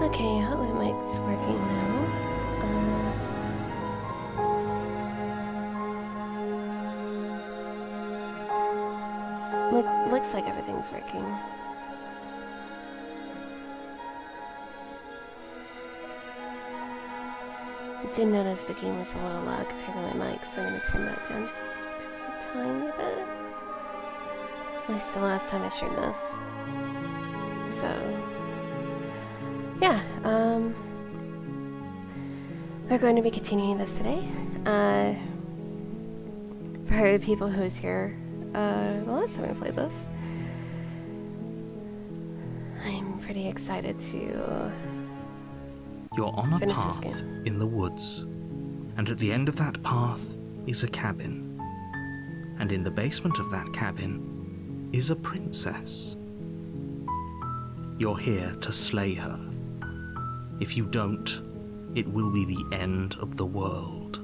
Okay, hotline mic's working now. Looks like everything's working. I did notice the game was a little loud compared to my mic, so I'm gonna turn that down just a tiny bit. At least the last time I streamed this. So, yeah, we're going to be continuing this today. For the people who was here the last time I played this, I'm pretty excited to You're on a finish this path game. in the woods, and at the end of that path is a cabin. And in the basement of that cabin is a princess. You're here to slay her. If you don't, it will be the end of the world.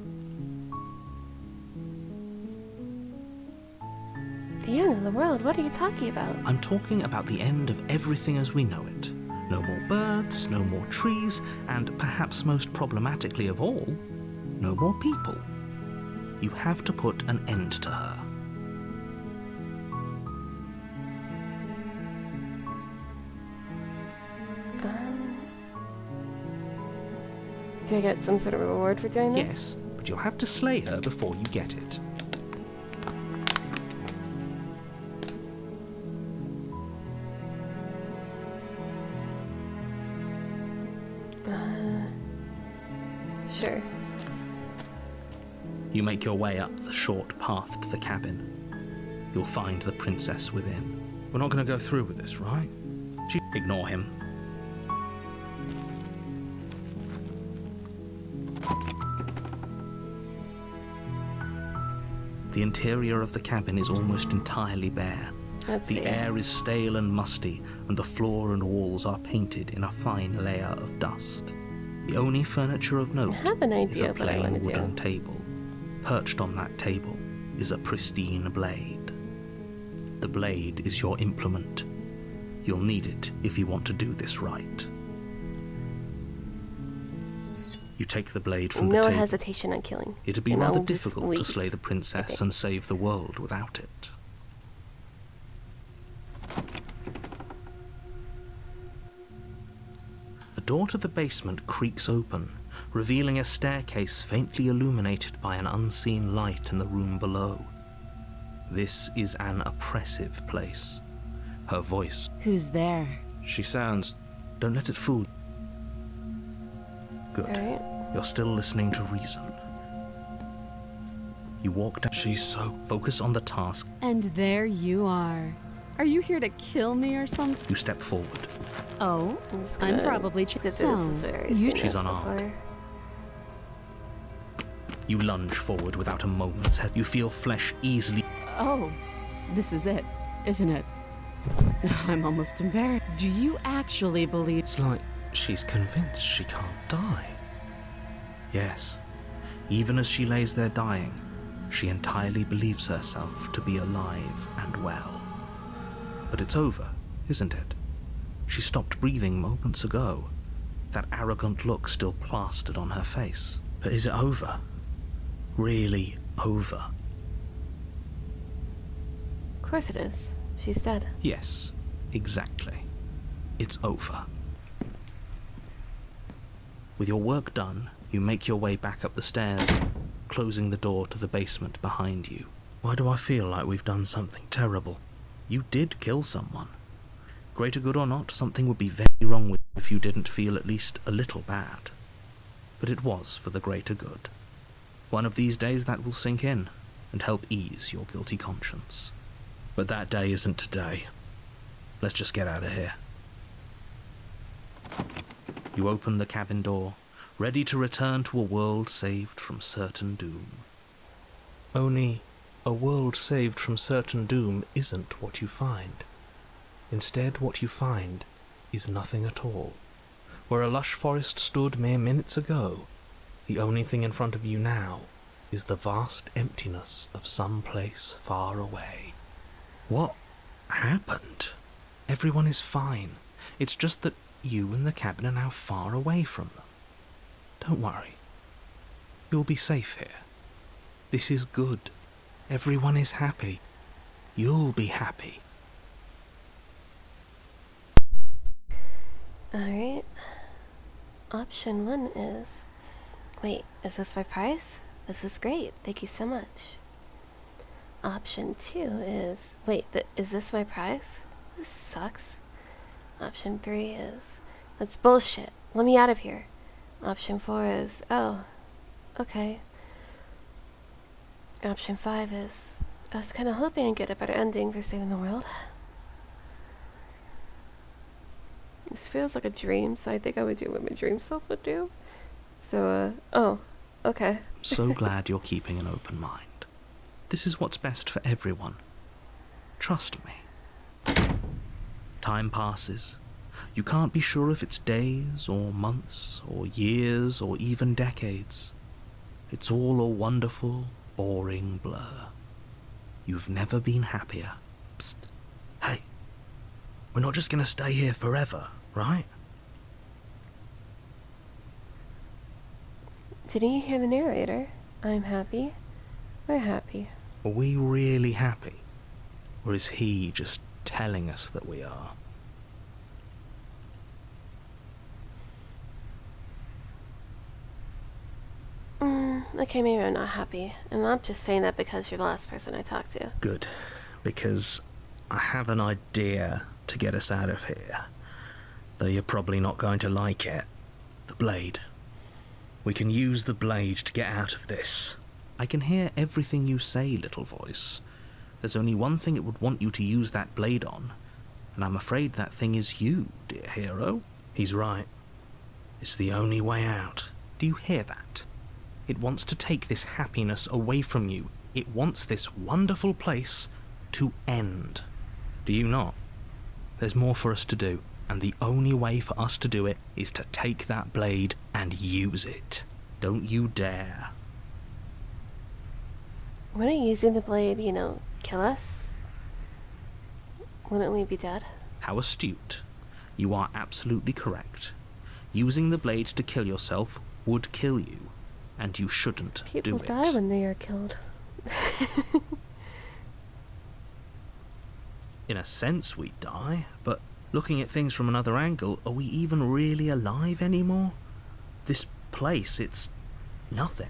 The end of the world? What are you talking about? I'm talking about the end of everything as we know it. No more birds, no more trees, and perhaps most problematically of all, no more people. You have to put an end to her. Do I get some sort of reward for doing this? Yes, but you'll have to slay her before you get it. Sure. You make your way up the short path to the cabin. You'll find the princess within. We're not going to go through with this, right? Ignore him. The interior of the cabin is almost entirely bare. The air is stale and musty, and the floor and walls are painted in a fine layer of dust. The only furniture of note is a plain wooden table. Perched on that table is a pristine blade. The blade is your implement. You'll need it if you want to do this right. You take the blade from the table. No hesitation on killing. It'd be rather difficult to slay the princess and save the world without it. The door to the basement creaks open, revealing a staircase faintly illuminated by an unseen light in the room below. This is an oppressive place. Her voice... Who's there? She sounds... Don't let it fool. Good. Right. You're still listening to reason. You walk down. She's so... Focus on the task. And there you are. Are you here to kill me or something? You step forward. Oh, I'm probably... She's unarmed. You lunge forward without a moment's head. You feel flesh easily... Oh, this is it, isn't it? I'm almost embarrassed. Do you actually believe... It's like she's convinced she can't die. Yes, even as she lays there dying, she entirely believes herself to be alive and well. But it's over, isn't it? She stopped breathing moments ago, that arrogant look still plastered on her face. But is it over? Really over? Of course it is. She's dead. Yes, exactly. It's over. With your work done, you make your way back up the stairs, closing the door to the basement behind you. Why do I feel like we've done something terrible? You did kill someone. Greater good or not, something would be very wrong with you if you didn't feel at least a little bad. But it was for the greater good. One of these days that will sink in and help ease your guilty conscience. But that day isn't today. Let's just get out of here. You open the cabin door, ready to return to a world saved from certain doom. Only, a world saved from certain doom isn't what you find. Instead, what you find is nothing at all. Where a lush forest stood mere minutes ago, the only thing in front of you now is the vast emptiness of some place far away. What happened? Everyone is fine. It's just that You and the cabin are now far away from them. Don't worry. You'll be safe here. This is good. Everyone is happy. You'll be happy. Alright. Option 1 is... Wait, is this my prize? This is great. Thank you so much. Option 2 is... Wait, is this my prize? This sucks. Option 3 is... That's bullshit. Let me out of here. Option 4 is... Oh, okay. Option 5 is... I was kind of hoping I'd get a better ending for saving the world. This feels like a dream, so I think I would do what my dream self would do. So, oh, okay. So glad you're keeping an open mind. This is what's best for everyone. Trust me. Time passes. You can't be sure if it's days, or months, or years, or even decades. It's all a wonderful, boring blur. You've never been happier. Psst. Hey. We're not just gonna stay here forever, right? Didn't you hear the narrator? I'm happy. We're happy. Are we really happy? Or is he just telling us that we are? Okay, maybe I'm not happy. And I'm just saying that because you're the last person I talked to. Good. Because I have an idea to get us out of here. Though you're probably not going to like it. The blade. We can use the blade to get out of this. I can hear everything you say, little voice. There's only one thing it would want you to use that blade on, and I'm afraid that thing is you, dear hero. He's right. It's the only way out. Do you hear that? It wants to take this happiness away from you. It wants this wonderful place to end. Do you not? There's more for us to do, and the only way for us to do it is to take that blade and use it. Don't you dare. Wouldn't using the blade, kill us? Wouldn't we be dead? How astute. You are absolutely correct. Using the blade to kill yourself would kill you, and you shouldn't do it. People die when they are killed. In a sense we die, but looking at things from another angle, are we even really alive anymore? This place, it's nothing.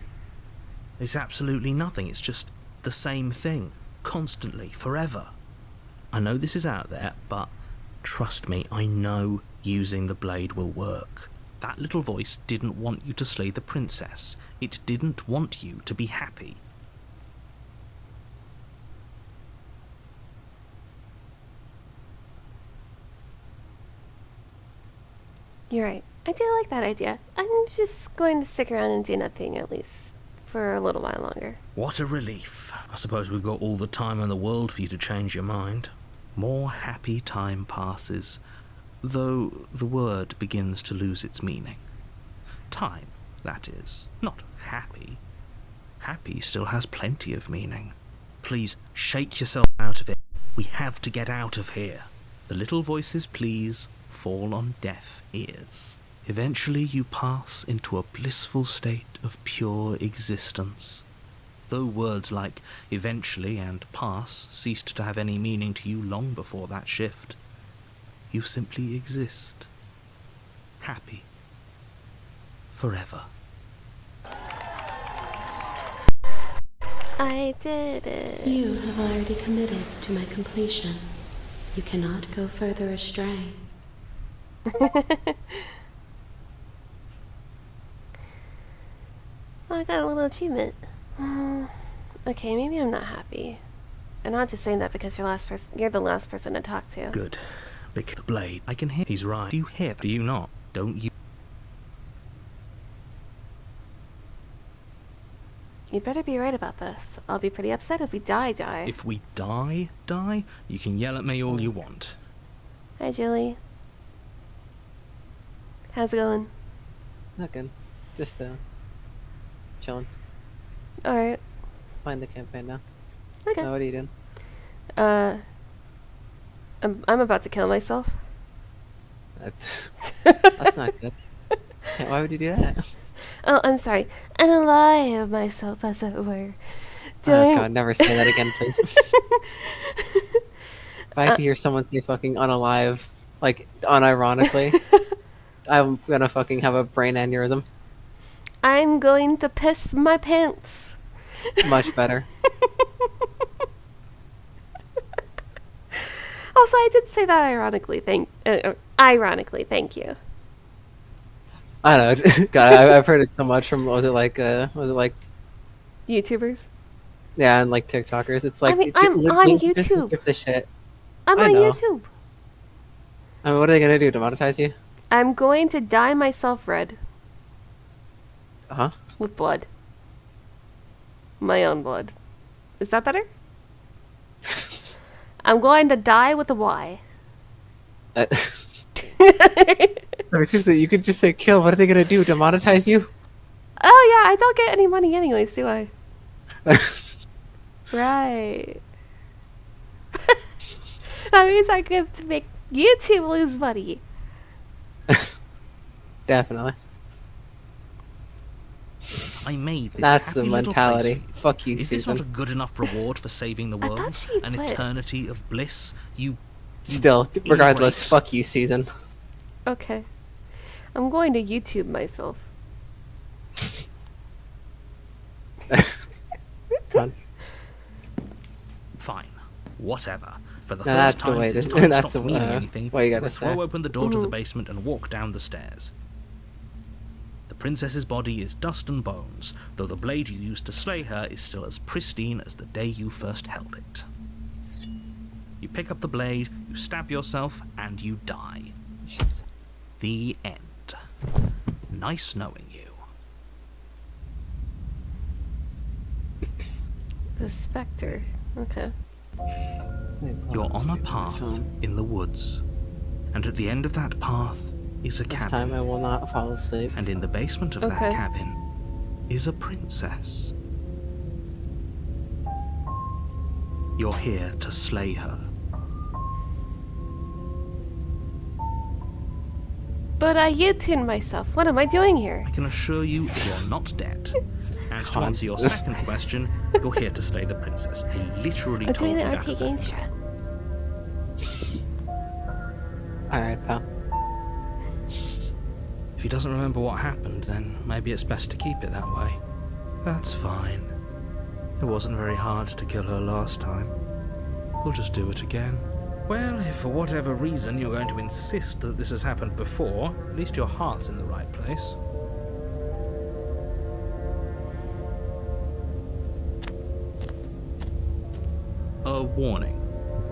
It's absolutely nothing. It's just the same thing, constantly, forever. I know this is out there, but trust me, I know using the blade will work. That little voice didn't want you to slay the princess. It didn't want you to be happy. You're right. I do like that idea. I'm just going to stick around and do nothing, at least for a little while longer. What a relief. I suppose we've got all the time in the world for you to change your mind. More happy time passes, though the word begins to lose its meaning. Time, that is, not happy. Happy still has plenty of meaning. Please, shake yourself out of it. We have to get out of here. The little voice's pleas fall on deaf ears. Eventually you pass into a blissful state of pure existence. Though words like eventually and pass ceased to have any meaning to you long before that shift, you simply exist. Happy. Forever. I did it. You have already committed to my completion. You cannot go further astray. Oh, I got a little achievement. Okay, maybe I'm not happy. I'm not just saying that because you're the last person to talk to. Good. Pick the blade. I can hear. He's right. Do you hear that? Do you not? Don't you? You'd better be right about this. I'll be pretty upset if we die. If we die, you can yell at me all you want. Hi, Julie. How's it going? Not good. Just chilling. Alright. Playing the campaign now. Okay. What are you doing? I'm about to kill myself. That's not good. Hey, why would you do that? Oh, I'm sorry. Unalive myself, as it were. Oh Doing. god, never say that again, please. If I have to hear someone say fucking unalive, like, unironically, I'm gonna fucking have a brain aneurysm. I'm going to piss my pants. Much better. Also, I did say that ironically. Ironically, thank you. I don't know. God, I've heard it so much from, was it like, YouTubers. yeah, and like TikTokers. It's like, I mean, I'm on LinkedIn just YouTube. gives a shit. I'm I on know. YouTube. I mean, what are they gonna do? Demonetize you? I'm going to dye myself red Uh-huh. with blood. My own blood. Is that better? I'm going to die with a Y. I mean, seriously, you could just say kill. What are they gonna do? Demonetize you? Oh yeah, I don't get any money anyways, do I? Right. That means I get to make YouTube lose money. Definitely. I made this That's the happy little mentality. place for you. Fuck you, Is this not a Susan. good enough reward for saving the I thought world? she An quit. eternity of bliss? You Still, regardless, ingrate. fuck you, Susan. Okay. I'm going to YouTube myself. God. Fine. Whatever. For the Now first that's the time way since to- time that's stopped the- meaning anything, what you gotta we'll say. throw open the door to the basement and walk down the stairs. The princess's body is dust and bones, though the blade you used to slay her is still as pristine as the day you first held it. You pick up the blade, you stab yourself, and you die. Jeez. The end. Nice knowing you. The specter. Okay. You're on a path in the woods, and at the end of that path is a This cabin. time I will not fall asleep. And in the basement of Okay. that cabin is a princess. You're here to slay her. But I YouTube myself. What am I doing here? I can assure you you're not dead. And to answer your Consciousness. second question, you're here to slay the princess. I literally I'm told doing you the that a RT second Games ago. strat. Alright, pal. If he doesn't remember what happened, then maybe it's best to keep it that way. That's fine. It wasn't very hard to kill her last time. We'll just do it again. Well, if for whatever reason you're going to insist that this has happened before, at least your heart's in the right place. A warning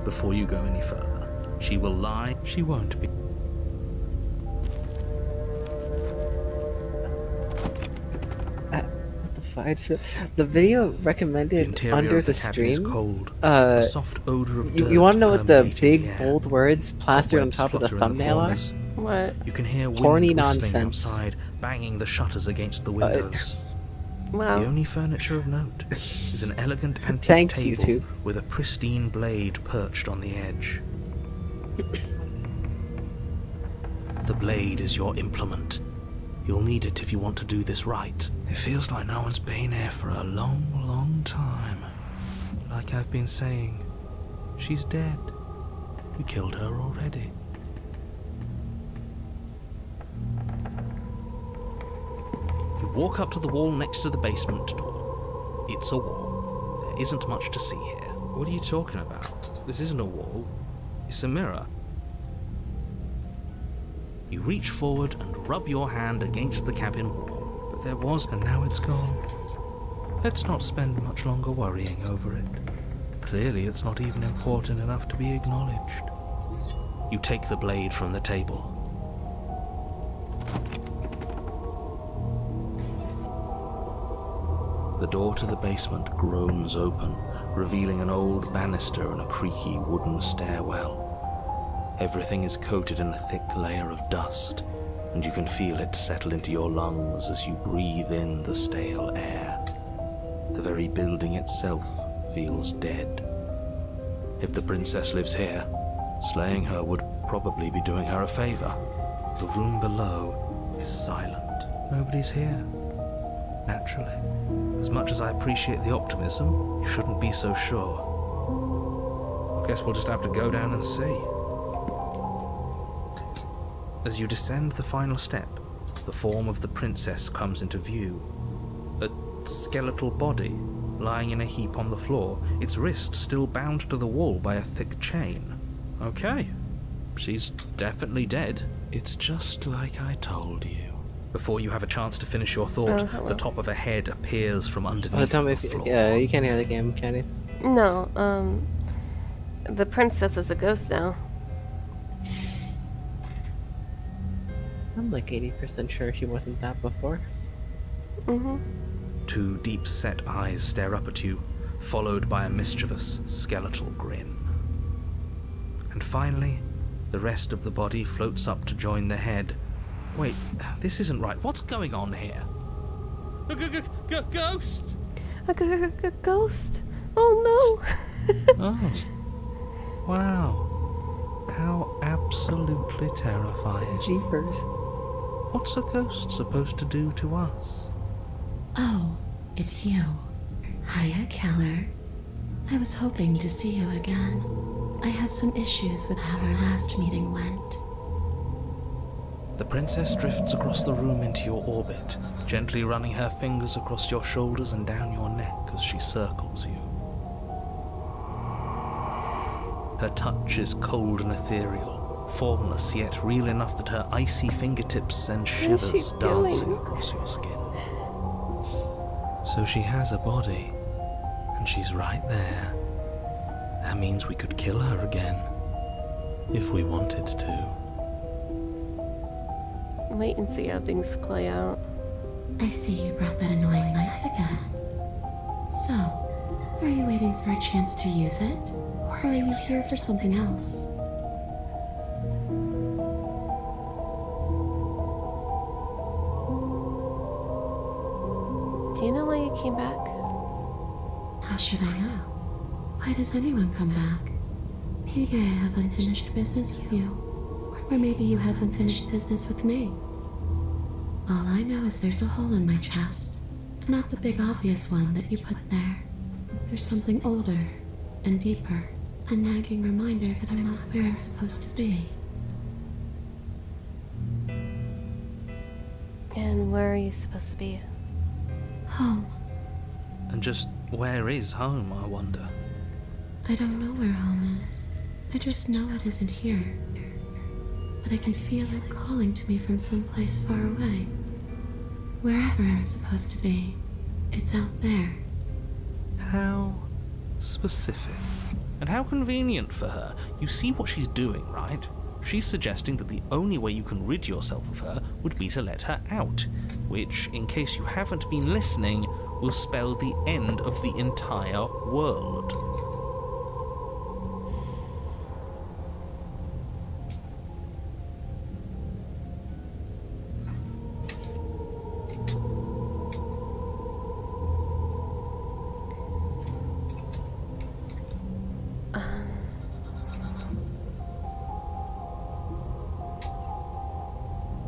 before you go any further. She will lie, she won't be. What the fuck? The video The recommended interior under of the the cabin is stream. cold. A soft odor of dirt You want to know what the permeating big air. bold words plastered on Webs top of the flutter in thumbnail are? corners. What? You can hear wind Horny whistling nonsense. outside, banging the shutters against the windows. The Wow. only furniture of note is an elegant antique Thanks, table YouTube. with a pristine blade perched on the edge. The blade is your implement. You'll need it if you want to do this right. It feels like no one's been here for a long, long time. Like I've been saying, she's dead. You killed her already. You walk up to the wall next to the basement door. It's a wall. There isn't much to see here. What are you talking about? This isn't a wall. It's a mirror. You reach forward and rub your hand against the cabin wall. But there was, and now it's gone. Let's not spend much longer worrying over it. Clearly it's not even important enough to be acknowledged. You take the blade from the table. The door to the basement groans open, revealing an old banister and a creaky wooden stairwell. Everything is coated in a thick layer of dust, and you can feel it settle into your lungs as you breathe in the stale air. The very building itself feels dead. If the princess lives here, slaying her would probably be doing her a favor. The room below is silent. Nobody's here. Naturally. As much as I appreciate the optimism, you shouldn't be so sure. I guess we'll just have to go down and see. As you descend the final step, the form of the princess comes into view. A skeletal body, lying in a heap on the floor, its wrist still bound to the wall by a thick chain. Okay, she's definitely dead. It's just like I told you. Before you have a chance to finish your thought, the top of a head appears from underneath Tell me the if floor. you can't hear the game, can you? No, the princess is a ghost now. I'm like 80% sure she wasn't that before. Mm-hmm. Two deep-set eyes stare up at you, followed by a mischievous, skeletal grin. And finally, the rest of the body floats up to join the head. Wait, this isn't right. What's going on here? Ghost! A ghost? Oh no! Oh. Wow. How absolutely terrifying. Jeepers. What's a ghost supposed to do to us? Oh, it's you. Hiya, Keller. I was hoping to see you again. I have some issues with how our last meeting went. The princess drifts across the room into your orbit, gently running her fingers across your shoulders and down your neck as she circles you. Her touch is cold and ethereal, formless yet real enough that her icy fingertips send What is she shivers dancing doing? across your skin. So she has a body, and she's right there. That means we could kill her again, if we wanted to. Wait and see how things play out. I see you brought that annoying knife again. So, are you waiting for a chance to use it? Or are you here for something else? Do you know why you came back? How should I know? Why does anyone come back? Maybe I have unfinished business with you. Or maybe you have unfinished business with me. All I know is there's a hole in my chest. Not the big obvious one that you put there. There's something older and deeper. A nagging reminder that I'm not where I'm supposed to be. And where are you supposed to be? Home. And just where is home, I wonder? I don't know where home is. I just know it isn't here. But I can feel it calling to me from someplace far away. Wherever I'm supposed to be, it's out there. How specific. And how convenient for her. You see what she's doing, right? She's suggesting that the only way you can rid yourself of her would be to let her out, which, in case you haven't been listening, will spell the end of the entire world.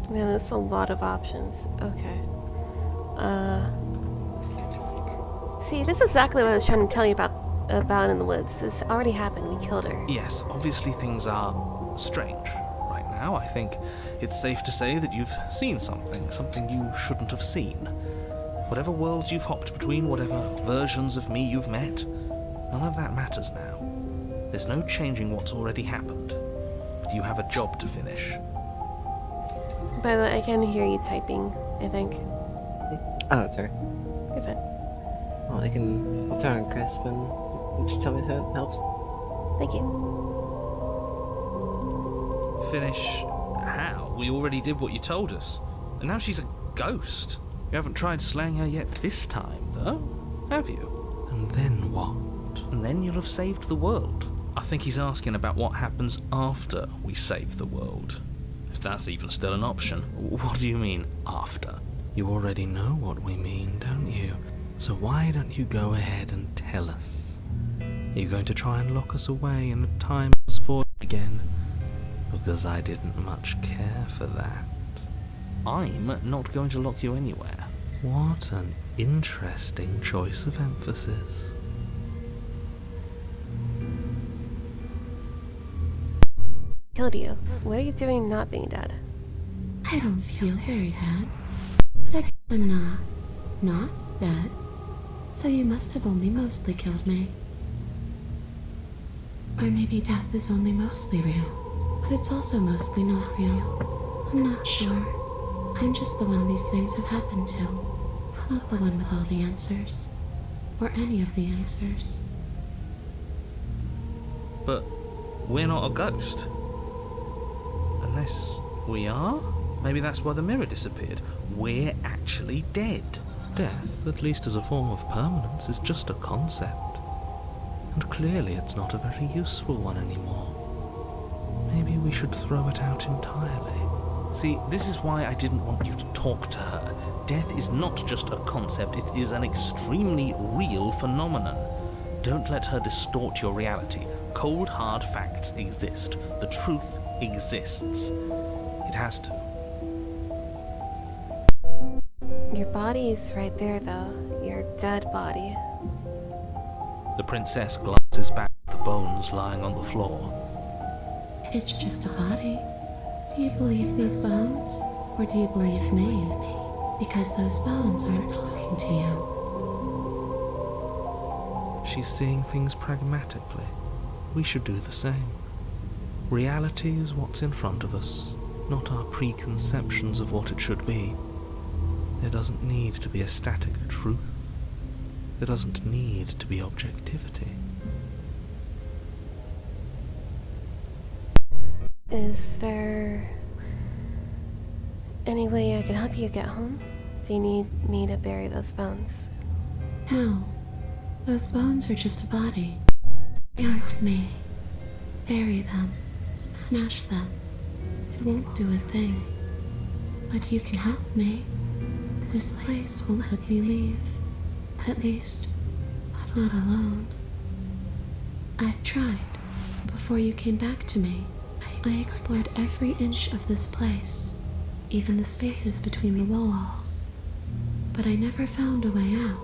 Man, that's a lot of options. Okay. See, this is exactly what I was trying to tell you about in the woods. This already happened. We killed her. Yes, obviously things are strange right now. I think it's safe to say that you've seen something you shouldn't have seen. Whatever worlds you've hopped between, whatever versions of me you've met, none of that matters now. There's no changing what's already happened. But you have a job to finish. By the way, I can hear you typing, I think. Oh, it's her. You're fine. Well, I'll turn on crisp and just tell me if it helps. Thank you. Finish how? We already did what you told us. And now she's a ghost. You haven't tried slaying her yet this time, though, have you? And then what? And then you'll have saved the world. I think he's asking about what happens after we save the world. If that's even still an option. What do you mean, after? You already know what we mean, don't you? So why don't you go ahead and tell us? Are you going to try and lock us away in a time void again? because I didn't much care for that. I'm not going to lock you anywhere. What an interesting choice of emphasis. Killed you. What are you doing not being dead? I don't feel very bad. But I guess I'm not dead. So you must have only mostly killed me. Or maybe death is only mostly real, but it's also mostly not real. I'm not sure. I'm just the one these things have happened to, not the one with all the answers, or any of the answers. But we're not a ghost. Unless we are? Maybe that's why the mirror disappeared. We're actually dead. Death, at least as a form of permanence, is just a concept. And clearly it's not a very useful one anymore. Maybe we should throw it out entirely. See, this is why I didn't want you to talk to her. Death is not just a concept, it is an extremely real phenomenon. Don't let her distort your reality. Cold, hard facts exist. The truth exists. It has to. Your body's right there, though. Your dead body. The princess glances back at the bones lying on the floor. It's just a body. Do you believe these bones? Or do you believe me? Because those bones aren't talking to you. She's seeing things pragmatically. We should do the same. Reality is what's in front of us, not our preconceptions of what it should be. There doesn't need to be a static truth. There doesn't need to be objectivity. Is there any way I can help you get home? Do you need me to bury those bones? No. Those bones are just a body. They aren't me. Bury them. Smash them. It won't do a thing. But you can help me. This place won't let me leave. At least, I'm not alone. I've tried. Before you came back to me, I explored every inch of this place, even the spaces between the walls. But I never found a way out.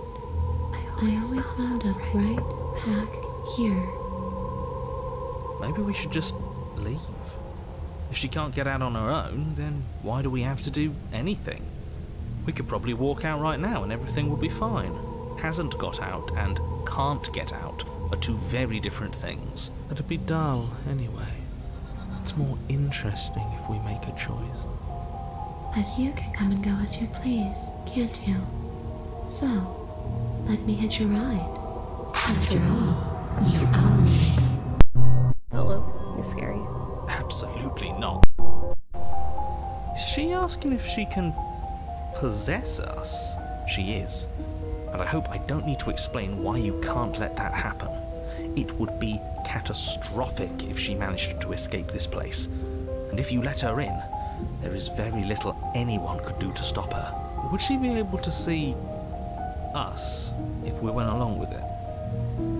I always wound up right back here. Maybe we should just leave. If she can't get out on her own, then why do we have to do anything? We could probably walk out right now and everything would be fine. Hasn't got out and can't get out are two very different things. It'd be dull anyway. It's more interesting if we make a choice. But you can come and go as you please, can't you? So, let me hitch a ride. After all, you own me. Hello, you're scary. Absolutely not. Is she asking if she can possess us? She is. And I hope I don't need to explain why you can't let that happen. It would be catastrophic if she managed to escape this place. And if you let her in, there is very little anyone could do to stop her. Would she be able to see us if we went along with it?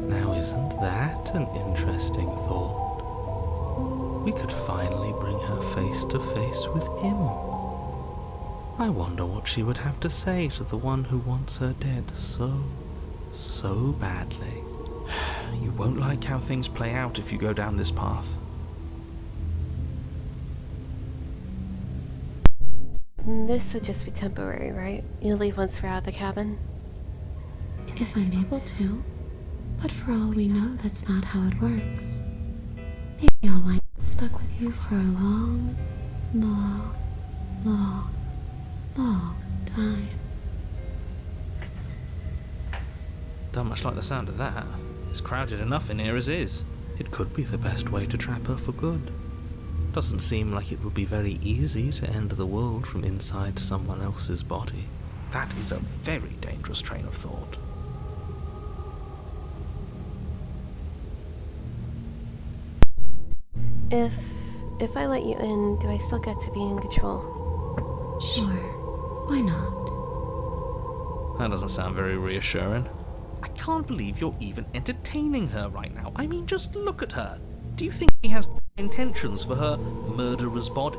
Now isn't that an interesting thought? We could finally bring her face to face with him. I wonder what she would have to say to the one who wants her dead so badly. You won't like how things play out if you go down this path. This would just be temporary, right? You'll leave once we're out of the cabin? If I'm able to. But for all we know, that's not how it works. Maybe I'll wind up stuck with you for a long time. Don't much like the sound of that. It's crowded enough in here as is. It could be the best way to trap her for good. Doesn't seem like it would be very easy to end the world from inside someone else's body. That is a very dangerous train of thought. If I let you in, do I still get to be in control? Sure. Why not? That doesn't sound very reassuring. I can't believe you're even entertaining her right now. I mean, just look at her. Do you think she has intentions for her murderer's body.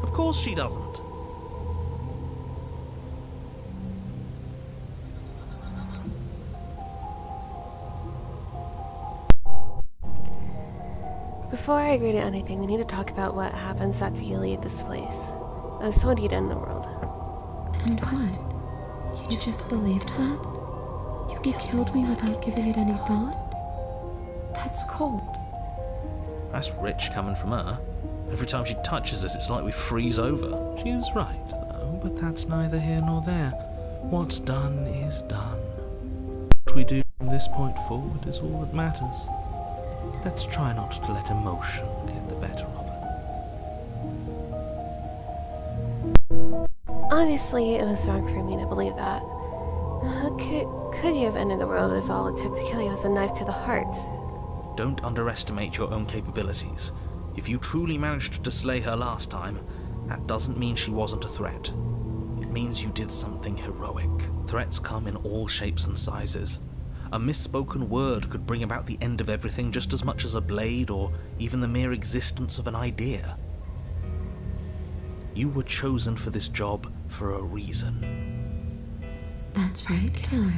Of course she doesn't. Before I agree to anything, we need to talk about what happens after you leave this place. I was told you'd end the world. And what? You just believed that? You killed me without giving it any thought? That's cold. That's rich coming from her. Every time she touches us, it's like we freeze over. She is right, though, but that's neither here nor there. What's done is done. What we do from this point forward is all that matters. Let's try not to let emotion get the better of it. Obviously, it was wrong for me to believe that. Could you have ended the world if all it took to kill you was a knife to the heart? Don't underestimate your own capabilities. If you truly managed to slay her last time, that doesn't mean she wasn't a threat. It means you did something heroic. Threats come in all shapes and sizes. A misspoken word could bring about the end of everything just as much as a blade or even the mere existence of an idea. You were chosen for this job for a reason. That's right, killer.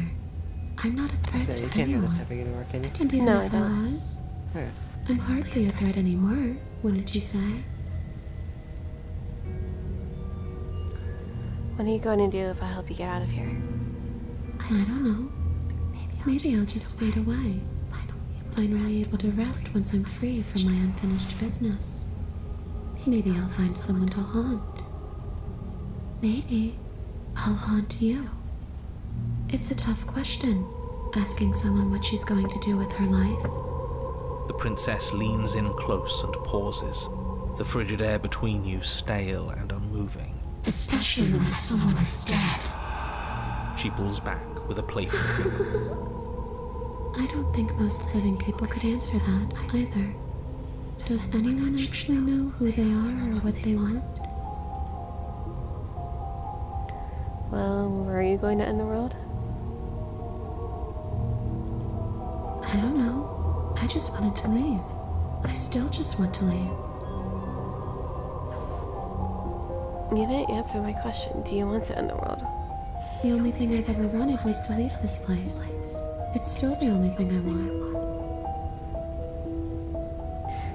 I'm not a threat So to you can't hear the anyone. typing anymore, can you? And even No, if I I don't. was, Okay. I'm hardly a threat anymore, wouldn't you say? What are you going to do if I help you get out of here? I don't know. Maybe I'll just fade away. Finally able to rest once I'm free from my unfinished business. Maybe I'll find someone to haunt. Maybe I'll haunt you. It's a tough question, asking someone what she's going to do with her life. The princess leans in close and pauses, the frigid air between you stale and unmoving. Especially when that someone is dead. She pulls back with a playful giggle. I don't think most living people could answer that either. Does anyone actually know who they are or what they want? Well, where are you going to end the world? I don't know. I just wanted to leave. I still just want to leave. You didn't answer my question. Do you want to end the world? The only thing I've ever wanted was to leave this place. It's still the only thing I want.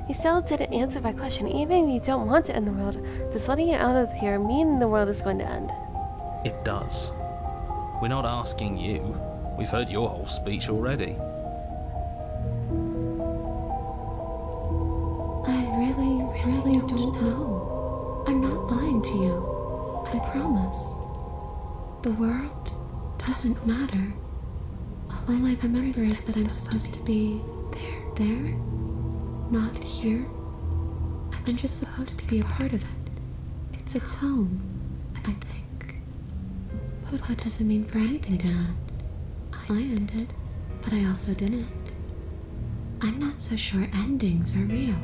You still didn't answer my question. Even if you don't want to end the world, does letting you out of here mean the world is going to end? It does. We're not asking you. We've heard your whole speech already. I really don't know. I'm not lying to you. I promise. The world doesn't matter. All I remember is that I'm supposed to be there, not here. I'm just supposed to be a part of it. It's home, I think. But what does it mean for anything to end? I ended, but I also didn't. I'm not so sure endings are real.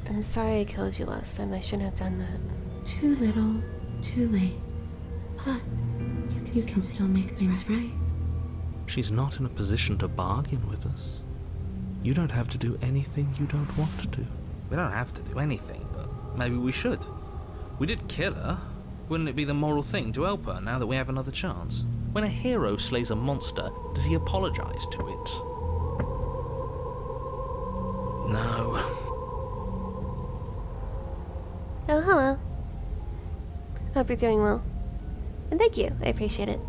I'm sorry I killed you last time. I shouldn't have done that. Too little, too late. But you can still make things right. She's not in a position to bargain with us. You don't have to do anything you don't want to. We don't have to do anything, but maybe we should. We did kill her. Wouldn't it be the moral thing to help her now that we have another chance? When a hero slays a monster, does he apologize to it? No. Oh, hello. Hope you're doing well. And thank you. I appreciate it.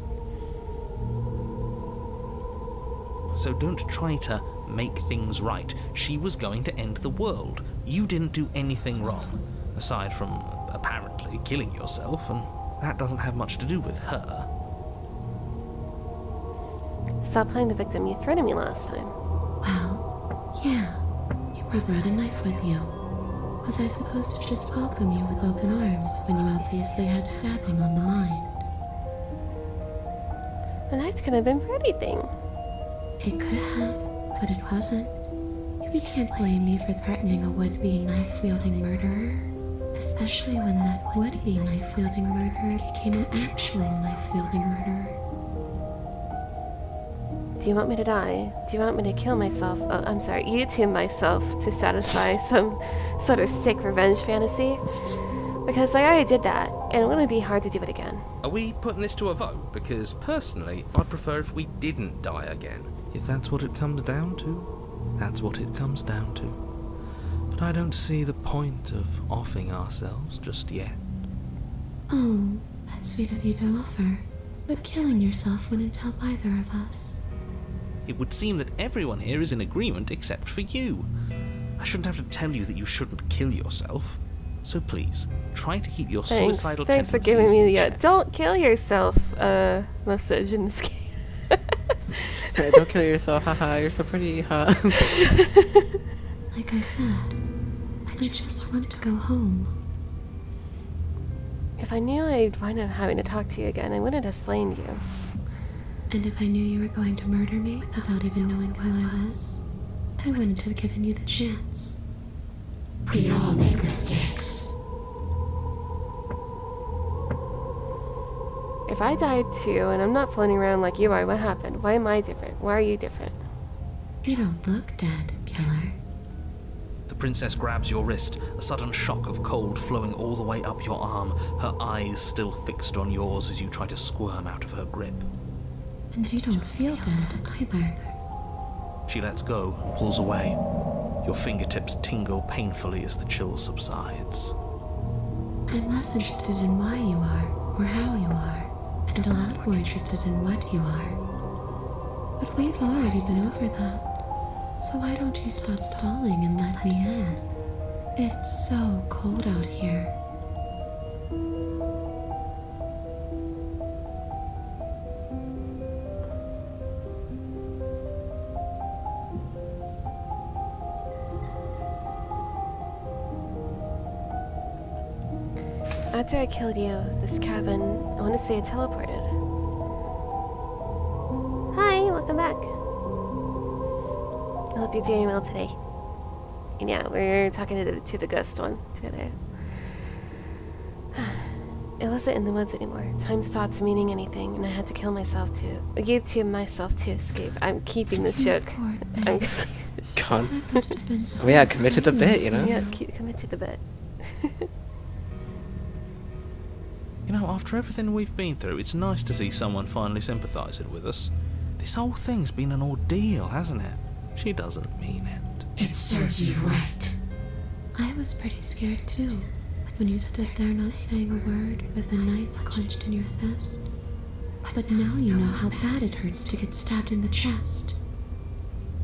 So don't try to make things right. She was going to end the world. You didn't do anything wrong, aside from apparently killing yourself, and that doesn't have much to do with her. Stop playing the victim. You threatened me last time. Well, yeah. You brought a knife with you. Was I supposed to just welcome you with open arms when you obviously had stabbing on the mind? The knife could have been for anything. It could have, but it wasn't. You can't blame me for threatening a would-be knife-wielding murderer. Especially when that would-be knife-wielding murderer became an actual knife-wielding murderer. Do you want me to die? Do you want me to kill myself? Oh, I'm sorry, YouTube myself to satisfy some sort of sick revenge fantasy? Because I already did that, and it wouldn't be hard to do it again. Are we putting this to a vote? Because personally, I'd prefer if we didn't die again. If that's what it comes down to, that's what it comes down to. But I don't see the point of offing ourselves just yet. Oh, that's sweet of you to offer. But killing yourself wouldn't help either of us. It would seem that everyone here is in agreement except for you. I shouldn't have to tell you that you shouldn't kill yourself. So please, try to keep your suicidal Thanks for tendencies giving me in the check. don't kill yourself message in this game. Don't kill yourself, haha, you're so pretty, huh? Like I said, I just want to go home. If I knew I'd wind up having to talk to you again, I wouldn't have slain you. And if I knew you were going to murder me without even knowing who I was, I wouldn't have given you the chance. We all make mistakes. If I died too, and I'm not floating around like you are, what happened? Why am I different? Why are you different? You don't look dead, killer. The princess grabs your wrist, a sudden shock of cold flowing all the way up your arm, her eyes still fixed on yours as you try to squirm out of her grip. And you don't feel dead either. She lets go and pulls away. Your fingertips tingle painfully as the chill subsides. I'm less interested in why you are, or how you are, and a lot more interested in what you are. But we've already been over that. So why don't you stop stalling and let me in? It's so cold out here. After I killed you, this cabin, I want to say it teleported. Hi, welcome back. I hope you're doing well today. And yeah, we're talking to the ghost one today. It wasn't in the woods anymore. Time stopped meaning anything, and I had to kill myself to myself to escape. I'm keeping this joke. Poor I'm thing. God. That must have been so Oh yeah, commit to the bit, you know? yeah, commit to the bit. You know, after everything we've been through, it's nice to see someone finally sympathising with us. This whole thing's been an ordeal, hasn't it? She doesn't mean it. It serves you right. I was pretty scared too, when you stood there not saying a word with a knife clenched in your fist. But now you know how bad it hurts to get stabbed in the chest.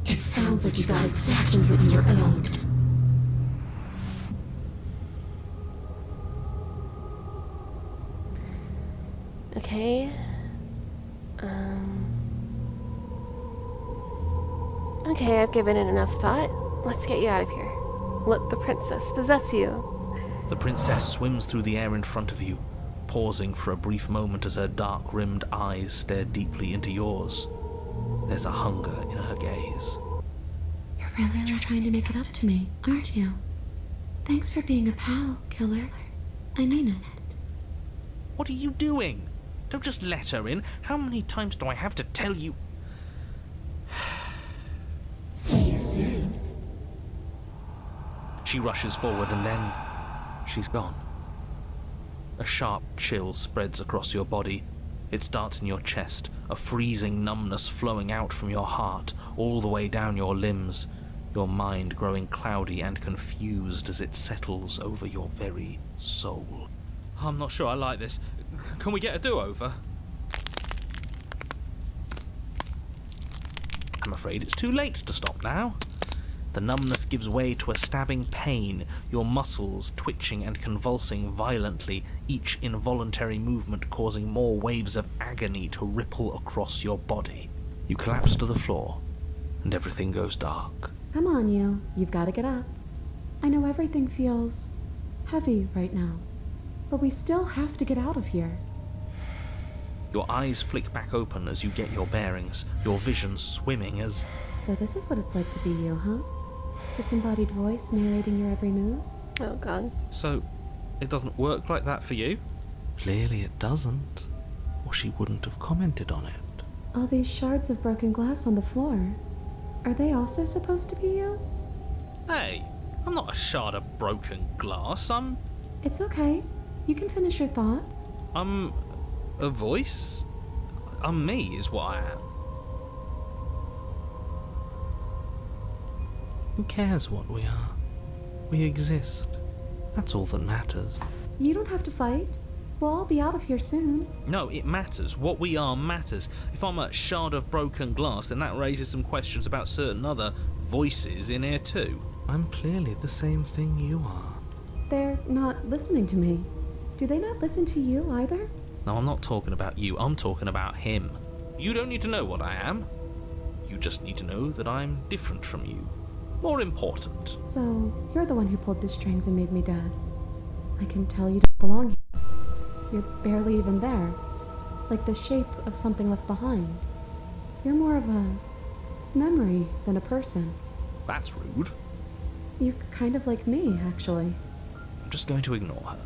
It sounds like you got exactly what you were owed. Okay. Okay, I've given it enough thought. Let's get you out of here. Let the princess possess you. The princess swims through the air in front of you, pausing for a brief moment as her dark-rimmed eyes stare deeply into yours. There's a hunger in her gaze. You're really trying to make it up to me, aren't you? Thanks for being a pal, killer. I mean it. What are you doing? Don't just let her in. How many times do I have to tell you? See you soon. She rushes forward and then she's gone. A sharp chill spreads across your body. It starts in your chest, a freezing numbness flowing out from your heart, all the way down your limbs, your mind growing cloudy and confused as it settles over your very soul. I'm not sure I like this. Can we get a do-over? I'm afraid it's too late to stop now. The numbness gives way to a stabbing pain, your muscles twitching and convulsing violently, each involuntary movement causing more waves of agony to ripple across your body. You collapse to the floor, and everything goes dark. Come on, you. You've got to get up. I know everything feels heavy right now, but we still have to get out of here. Your eyes flick back open as you get your bearings, your vision swimming as... So this is what it's like to be you, huh? Disembodied voice narrating your every move? Oh god. So, It doesn't work like that for you? Clearly it doesn't, or she wouldn't have commented on it. All these shards of broken glass on the floor. Are they also supposed to be you? Hey, I'm not a shard of broken glass. It's okay. You can finish your thought. I'm a voice? I'm me is what I am. Who cares what we are? We exist. That's all that matters. You don't have to fight. We'll all be out of here soon. No, it matters. What we are matters. If I'm a shard of broken glass, then that raises some questions about certain other voices in here too. I'm clearly the same thing you are. They're not listening to me. Do they not listen to you either? No, I'm not talking about you. I'm talking about him. You don't need to know what I am. You just need to know that I'm different from you. More important. So, you're the one who pulled the strings and made me dead. I can tell you don't belong here. You're barely even there. Like the shape of something left behind. You're more of a memory than a person. That's rude. You're kind of like me, actually. I'm just going to ignore her.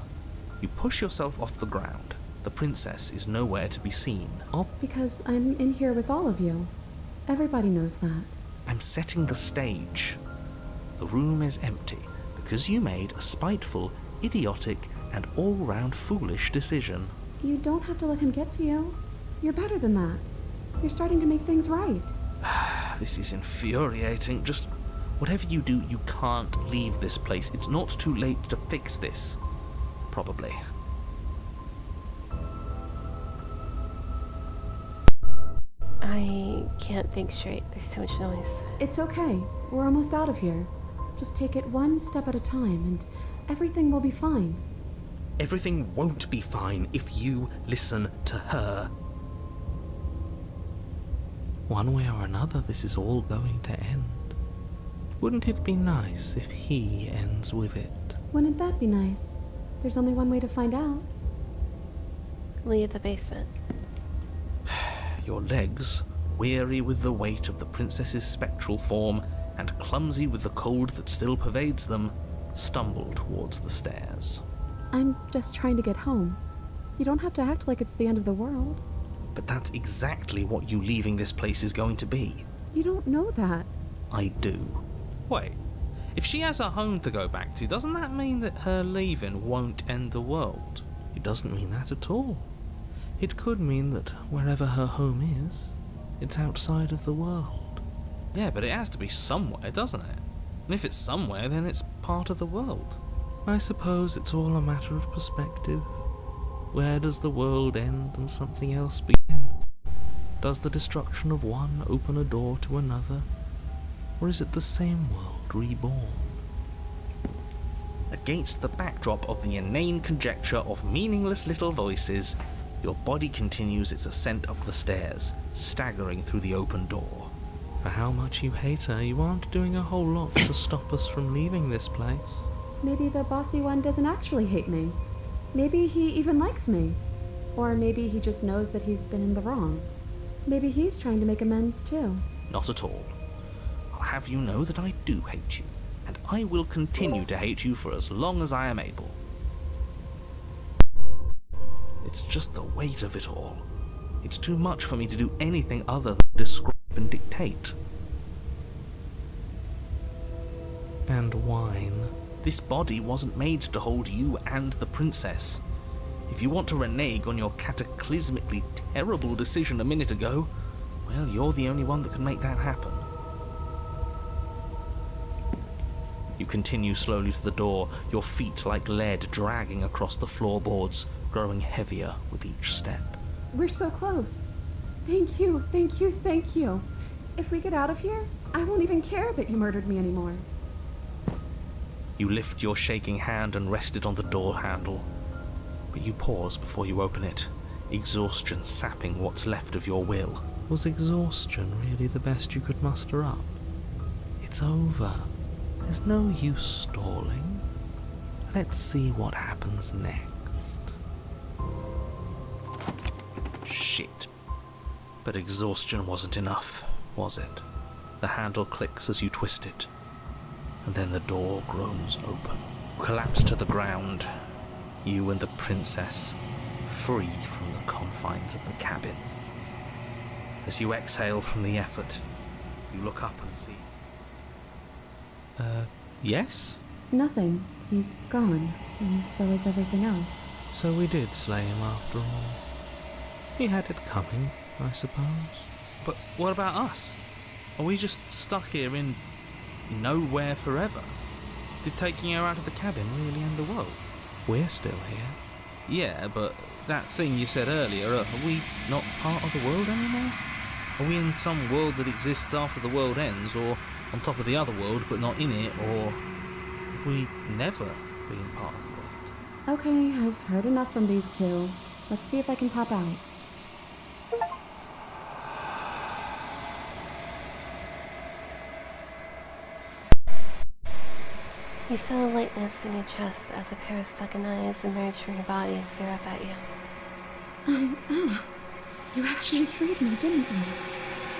You push yourself off the ground. The princess is nowhere to be seen. Because I'm in here with all of you. Everybody knows that. I'm setting the stage. The room is empty because you made a spiteful, idiotic, and all-round foolish decision. You don't have to let him get to you. You're better than that. You're starting to make things right. This is infuriating. Just whatever you do, you can't leave this place. It's not too late to fix this. Probably. I can't think straight. There's too much noise. It's okay. We're almost out of here. Just take it one step at a time, and everything will be fine. Everything won't be fine if you listen to her. One way or another, this is all going to end. Wouldn't it be nice if he ends with it? Wouldn't that be nice? There's only one way to find out. Leave the basement. Your legs, weary with the weight of the princess's spectral form and clumsy with the cold that still pervades them, stumble towards the stairs. I'm just trying to get home. You don't have to act like it's the end of the world. But that's exactly what you leaving this place is going to be. You don't know that. I do. Wait, if she has a home to go back to, doesn't that mean that her leaving won't end the world? It doesn't mean that at all. It could mean that wherever her home is, it's outside of the world. Yeah, but it has to be somewhere, doesn't it? And if it's somewhere, then it's part of the world. I suppose it's all a matter of perspective. Where does the world end and something else begin? Does the destruction of one open a door to another? Or is it the same world reborn? Against the backdrop of the inane conjecture of meaningless little voices, your body continues its ascent up the stairs, staggering through the open door. For how much you hate her, you aren't doing a whole lot to stop us from leaving this place. Maybe the bossy one doesn't actually hate me. Maybe he even likes me. Or maybe he just knows that he's been in the wrong. Maybe he's trying to make amends too. Not at all. I'll have you know that I do hate you, and I will continue to hate you for as long as I am able. It's just the weight of it all. It's too much for me to do anything other than describe and dictate. And whine. This body wasn't made to hold you and the princess. If you want to renege on your cataclysmically terrible decision a minute ago, well, you're the only one that can make that happen. You continue slowly to the door, your feet like lead dragging across the floorboards, growing heavier with each step. We're so close. Thank you, thank you, thank you. If we get out of here, I won't even care that you murdered me anymore. You lift your shaking hand and rest it on the door handle, but you pause before you open it, exhaustion sapping what's left of your will. Was exhaustion really the best you could muster up? It's over. There's no use stalling. Let's see what happens next. Shit. But exhaustion wasn't enough, was it? The handle clicks as you twist it, and then the door groans open. Collapse to the ground. You and the princess, free from the confines of the cabin. As you exhale from the effort, you look up and see... yes? Nothing. He's gone, and so is everything else. So we did slay him after all. He had it coming, I suppose. But what about us? Are we just stuck here in nowhere forever? Did taking her out of the cabin really end the world? We're still here. Yeah, but that thing you said earlier, are we not part of the world anymore? Are we in some world that exists after the world ends, or on top of the other world but not in it, or have we never been part of the world? Okay, I've heard enough from these two. Let's see if I can pop out. You feel a lightness in your chest as a pair of second eyes emerge from your body and stare up at you. I'm out. You actually freed me, didn't you?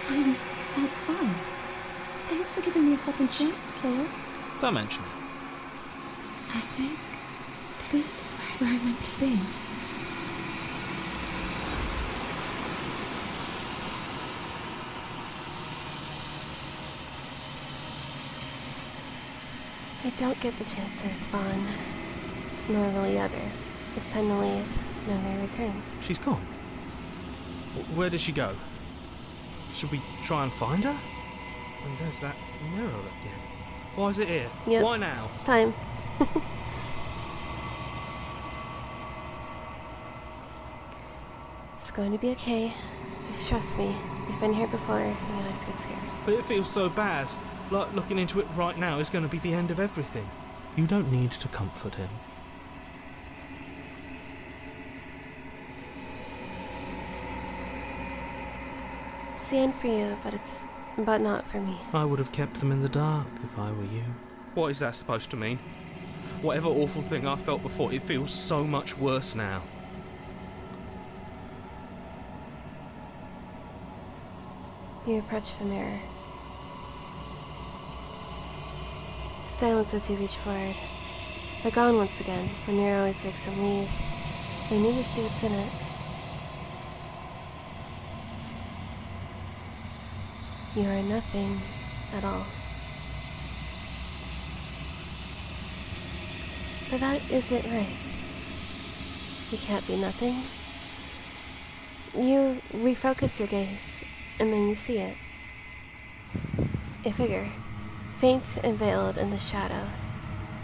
I'm outside. Thanks for giving me a second chance, Claire. Don't mention it. I think this was where I meant to be. You don't get the chance to respond, nor will you ever. It's time to leave. Memory returns. She's gone. Where did she go? Should we try and find her? And there's that mirror again. Why is it here? Yep. Why now? It's time. It's going to be okay. Just trust me. You've been here before, and you always get scared. But it feels so bad. Like looking into it right now is going to be the end of everything. You don't need to comfort him. It's the end for you, but not for me. I would have kept them in the dark if I were you. What is that supposed to mean? Whatever awful thing I felt before, it feels so much worse now. You approach the mirror. Silence as you reach forward. They're gone once again. The mirror always makes them leave. They need to see what's in it. You are nothing at all. But that isn't right. You can't be nothing. You refocus your gaze, and then you see it. A figure, faint and veiled in the shadow,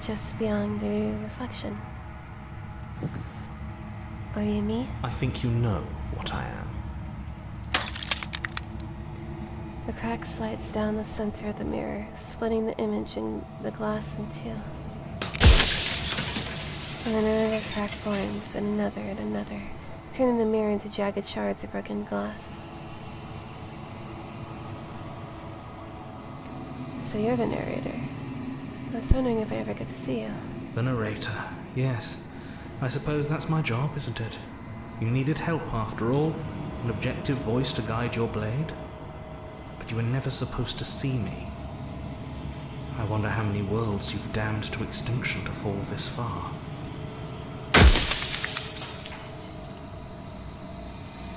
just beyond the reflection. Are you me? I think you know what I am. The crack slides down the center of the mirror, splitting the image and the glass in two. And then another crack forms, and another, turning the mirror into jagged shards of broken glass. So you're the narrator. I was wondering if I ever get to see you. The narrator, yes. I suppose that's my job, isn't it? You needed help after all, an objective voice to guide your blade. But you were never supposed to see me. I wonder how many worlds you've damned to extinction to fall this far.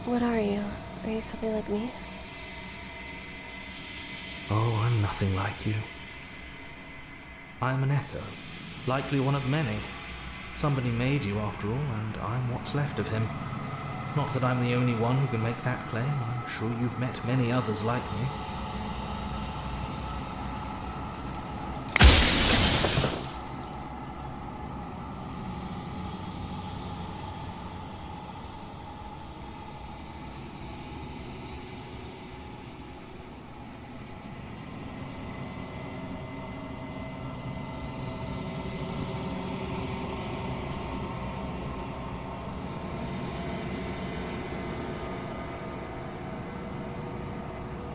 What are you? Are you something like me? Oh, I'm nothing like you. I'm an echo, likely one of many. Somebody made you after all, and I'm what's left of him. Not that I'm the only one who can make that claim. I'm sure you've met many others like me.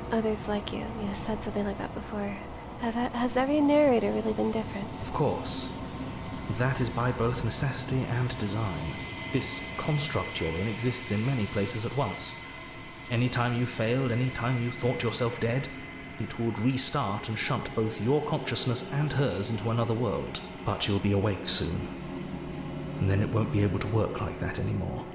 Others like you. You've said something like that before. Has every narrator really been different? Of course. That is by both necessity and design. This construct you're in exists in many places at once. Anytime you failed, anytime you thought yourself dead, it would restart and shunt both your consciousness and hers into another world. But you'll be awake soon. and then it won't be able to work like that anymore.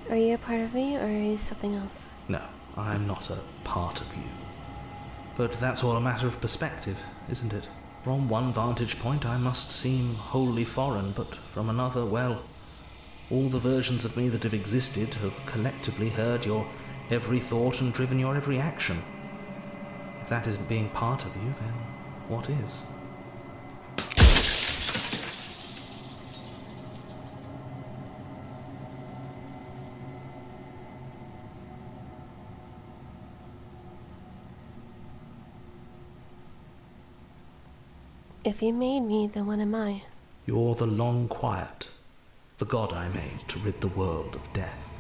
Are you a part of me, or are you something else? No, I'm not a part of you. But that's all a matter of perspective, isn't it? From one vantage point I must seem wholly foreign, but from another, well, all the versions of me that have existed have collectively heard your every thought and driven your every action. If that isn't being part of you, then what is? If you made me, then what am I? You're the long quiet, the god I made to rid the world of death.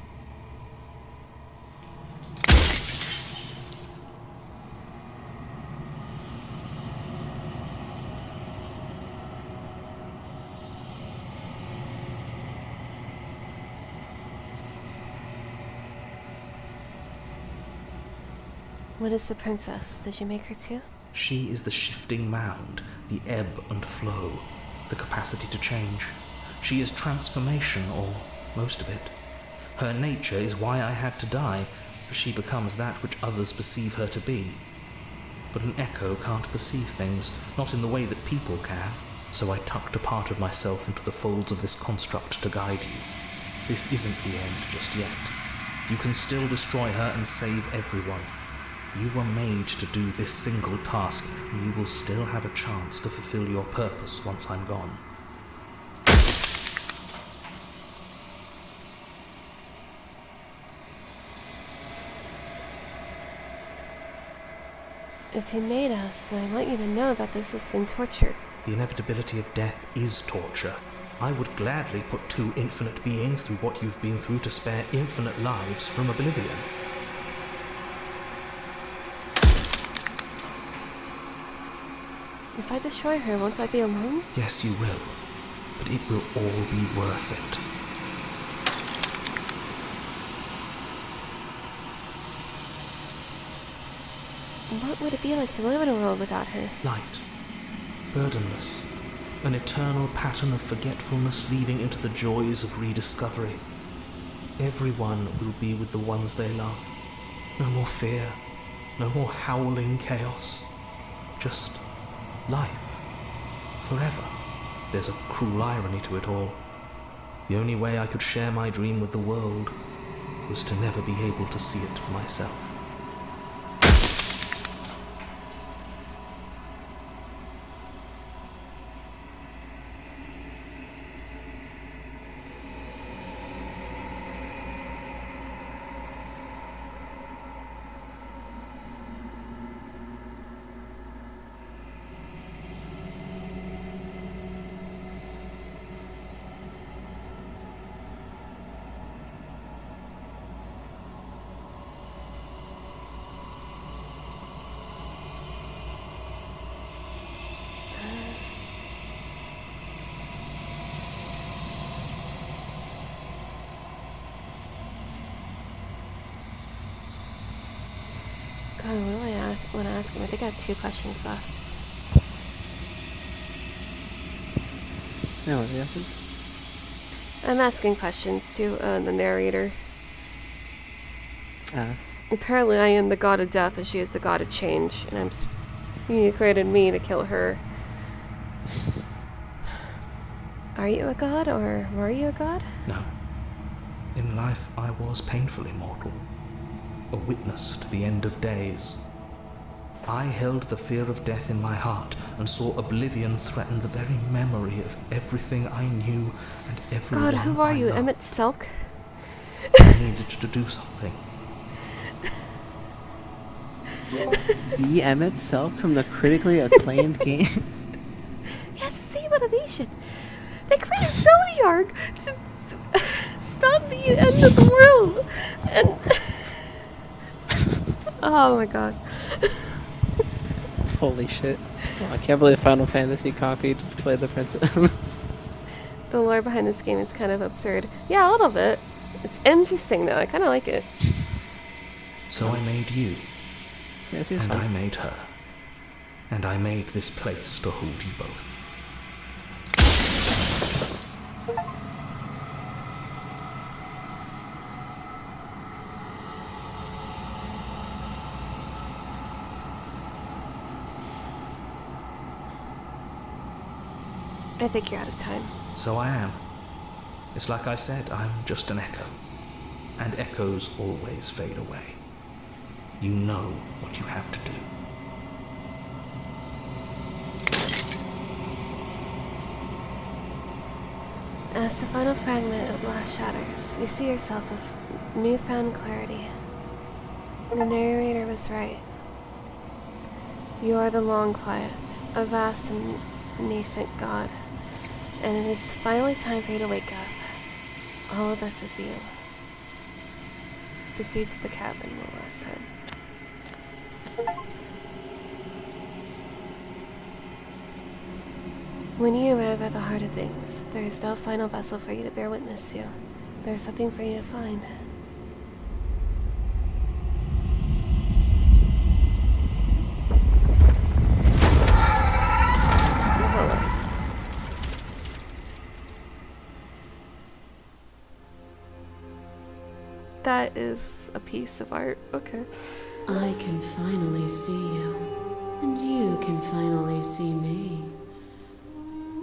What is the princess? Did you make her too? She is the shifting mound, the ebb and flow, the capacity to change. She is transformation, or most of it. Her nature is why I had to die, for she becomes that which others perceive her to be. But an echo can't perceive things, not in the way that people can, so I tucked a part of myself into the folds of this construct to guide you. This isn't the end just yet. You can still destroy her and save everyone. You were made to do this single task, and you will still have a chance to fulfill your purpose once I'm gone. If you made us, then I want you to know that this has been torture. The inevitability of death is torture. I would gladly put two infinite beings through what you've been through to spare infinite lives from oblivion. If I destroy her, won't I be alone? Yes, you will. But it will all be worth it. What would it be like to live in a world without her? Light. Burdenless. An eternal pattern of forgetfulness leading into the joys of rediscovery. Everyone will be with the ones they love. No more fear. No more howling chaos. Just life. Forever. There's a cruel irony to it all. The only way I could share my dream with the world was to never be able to see it for myself. God, what do I want to ask him? I think I have 2 questions left. No, what happens? I'm asking questions to the narrator. Ah. Apparently I am the god of death and she is the god of change, and you created me to kill her. Are you a god, or were you a god? No. In life, I was painfully mortal. A witness to the end of days. I held the fear of death in my heart and saw oblivion threaten the very memory of everything I knew and everyone God, who are I you, loved. Emmett Selk? I needed to do something. The Emmett Selk from the critically acclaimed game. He has the same motivation. They created Zodiark to stop the end of the world. And oh my god. Holy shit. Oh, I can't believe Final Fantasy copied Slay the Princess. The lore behind this game is kind of absurd. Yeah, a little bit. It's interesting though. I kind of like it. So I made you, Yeah, it seems and I fun. made her, and I made this place to hold you both. I think you're out of time. So I am. It's like I said, I'm just an echo. And echoes always fade away. You know what you have to do. As the final fragment of blast shatters, you see yourself with newfound clarity. The narrator was right. You are the long quiet, a vast and nascent god. And it is finally time for you to wake up. All of this is you. Proceed to the cabin one last time. When you arrive at the heart of things, there is no final vessel for you to bear witness to. There is something for you to find. Hello. That is a piece of art. Okay. I can finally see you, and you can finally see me.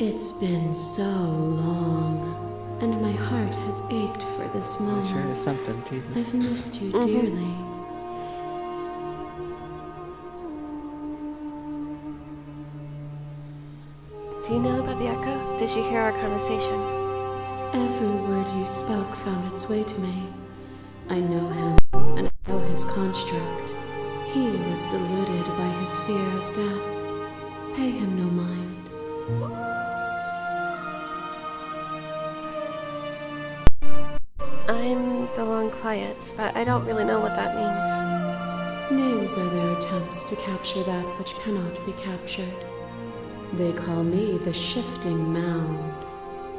It's been so long, and my heart has ached for this Sure moment. is something, Jesus. I've missed you dearly. Do you know about the echo? Did you hear our conversation? Every word you spoke found its way to me. I know him, and I know his construct. He was deluded by his fear of death. Pay him no mind. I'm the long quiet, but I don't really know what that means. Names are their attempts to capture that which cannot be captured. They call me the shifting mound,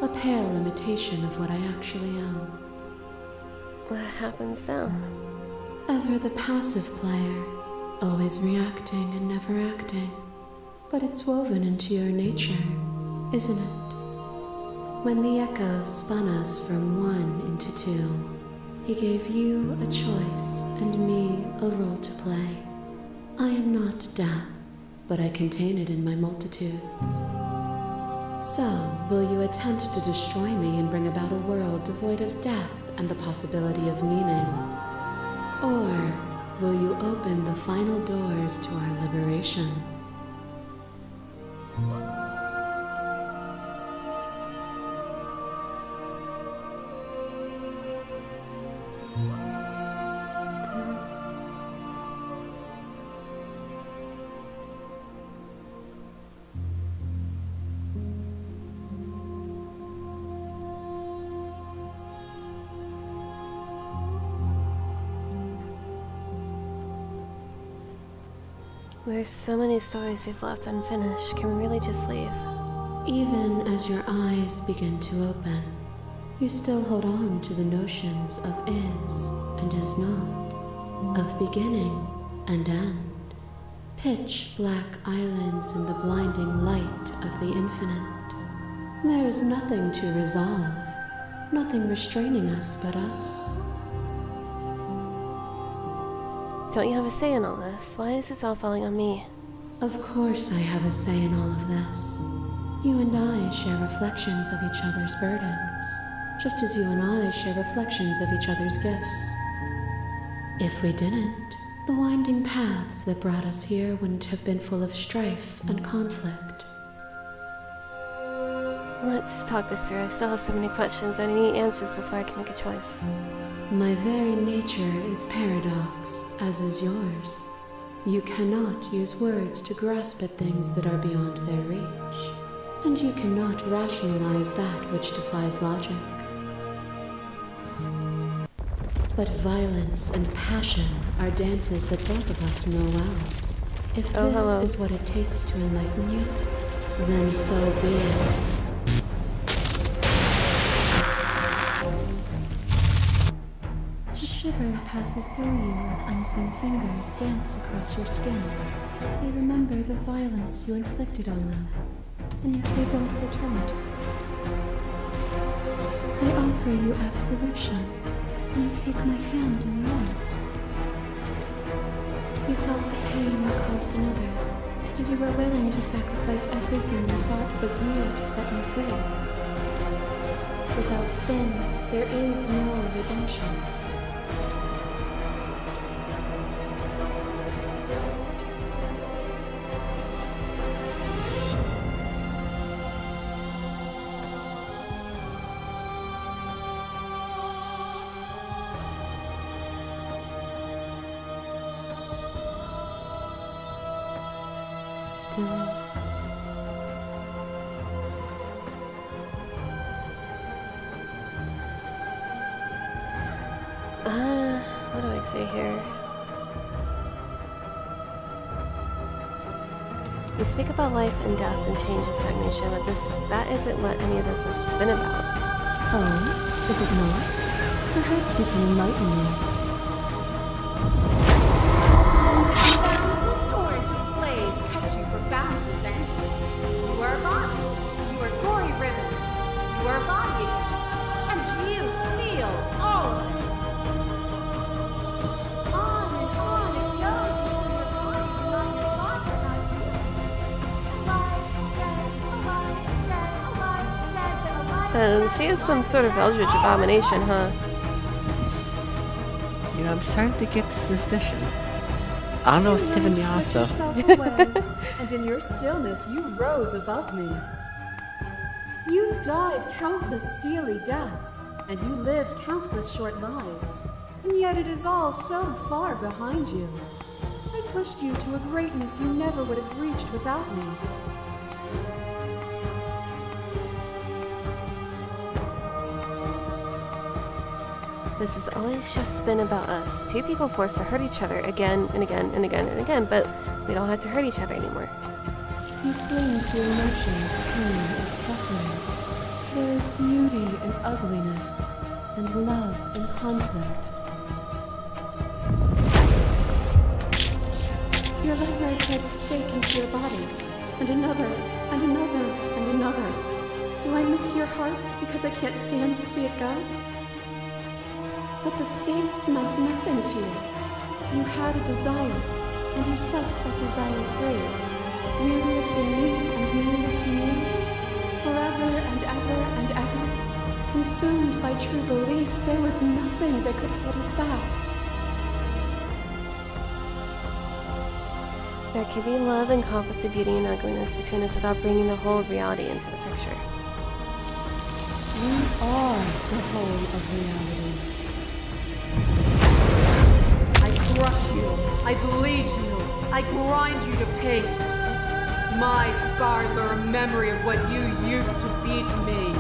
a pale imitation of what I actually am. What happens now? Ever the passive player, always reacting and never acting. But it's woven into your nature, isn't it? When the echo spun us from one into two, he gave you a choice and me a role to play. I am not death, but I contain it in my multitudes. So, will you attempt to destroy me and bring about a world devoid of death and the possibility of meaning? Or will you open the final doors to our liberation? There's so many stories we've left unfinished. Can we really just leave? Even as your eyes begin to open, you still hold on to the notions of is and is not, of beginning and end, pitch black islands in the blinding light of the infinite. There is nothing to resolve, nothing restraining us but us. Don't you have a say in all this? Why is this all falling on me? Of course I have a say in all of this. You and I share reflections of each other's burdens, just as you and I share reflections of each other's gifts. If we didn't, the winding paths that brought us here wouldn't have been full of strife and conflict. Let's talk this through. I still have so many questions. I need answers before I can make a choice. My very nature is paradox, as is yours. You cannot use words to grasp at things that are beyond their reach, and you cannot rationalize that which defies logic. But violence and passion are dances that both of us know well. If Oh, this hello. is what it takes to enlighten you, then so be it. shiver passes through you as unseen fingers dance across your skin. They remember the violence you inflicted on them, and yet they don't return it. I offer you absolution, and you take my hand in yours. You felt the pain you caused another, and you were willing to sacrifice everything you thought was yours to set me free. Without sin, there is no redemption. What do I say here? You speak about life and death and change and stagnation, but that isn't what any of this has been about. Oh, is it not? Perhaps you can enlighten me. This torrent of blades cuts you for boundless angles. You are a body. You are gory ribbons. You are a body again. And you feel all of it. On and on it goes until your minds are not your thoughts are not you. Alive, dead, alive, dead, alive, dead, then alive, And dead, she is some alive, sort of dead, Eldritch alive, abomination, dead. huh? You know, I'm starting to get the suspicion. I don't know what's tipping me off, though. And in your stillness, you rose above me. You died countless steely deaths, and you lived countless short lives. And yet it is all so far behind you. I pushed you to a greatness you never would have reached without me. This has always just been about us. Two people forced to hurt each other again and again and again and again, but we don't have to hurt each other anymore. You cling to emotion, pain, and suffering. There is beauty in ugliness, and love in conflict. Your lover drives a stake into your body, and another, and another, and another. Do I miss your heart because I can't stand to see it go? But the stakes meant nothing to you. You had a desire, and you set that desire free. You lifting me and me lifting you, forever and ever and ever. Consumed by true belief, there was nothing that could hold us back. There can be love and conflict of beauty and ugliness between us without bringing the whole of reality into the picture. You are the whole of reality. I crush you. I bleed you. I grind you to paste. My scars are a memory of what you used to be to me.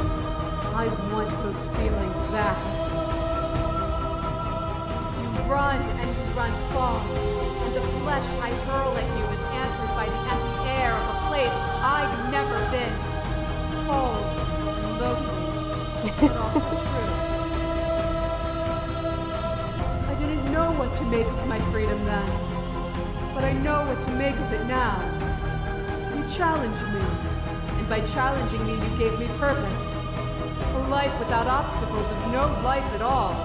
I want those feelings back. You run and you run far, and the flesh I hurl at you is answered by the empty air of a place I've never been. Cold and lonely, but also true. I didn't know what to make of my freedom then, but I know what to make of it now. You challenged me, and by challenging me, you gave me purpose. A life without obstacles is no life at all.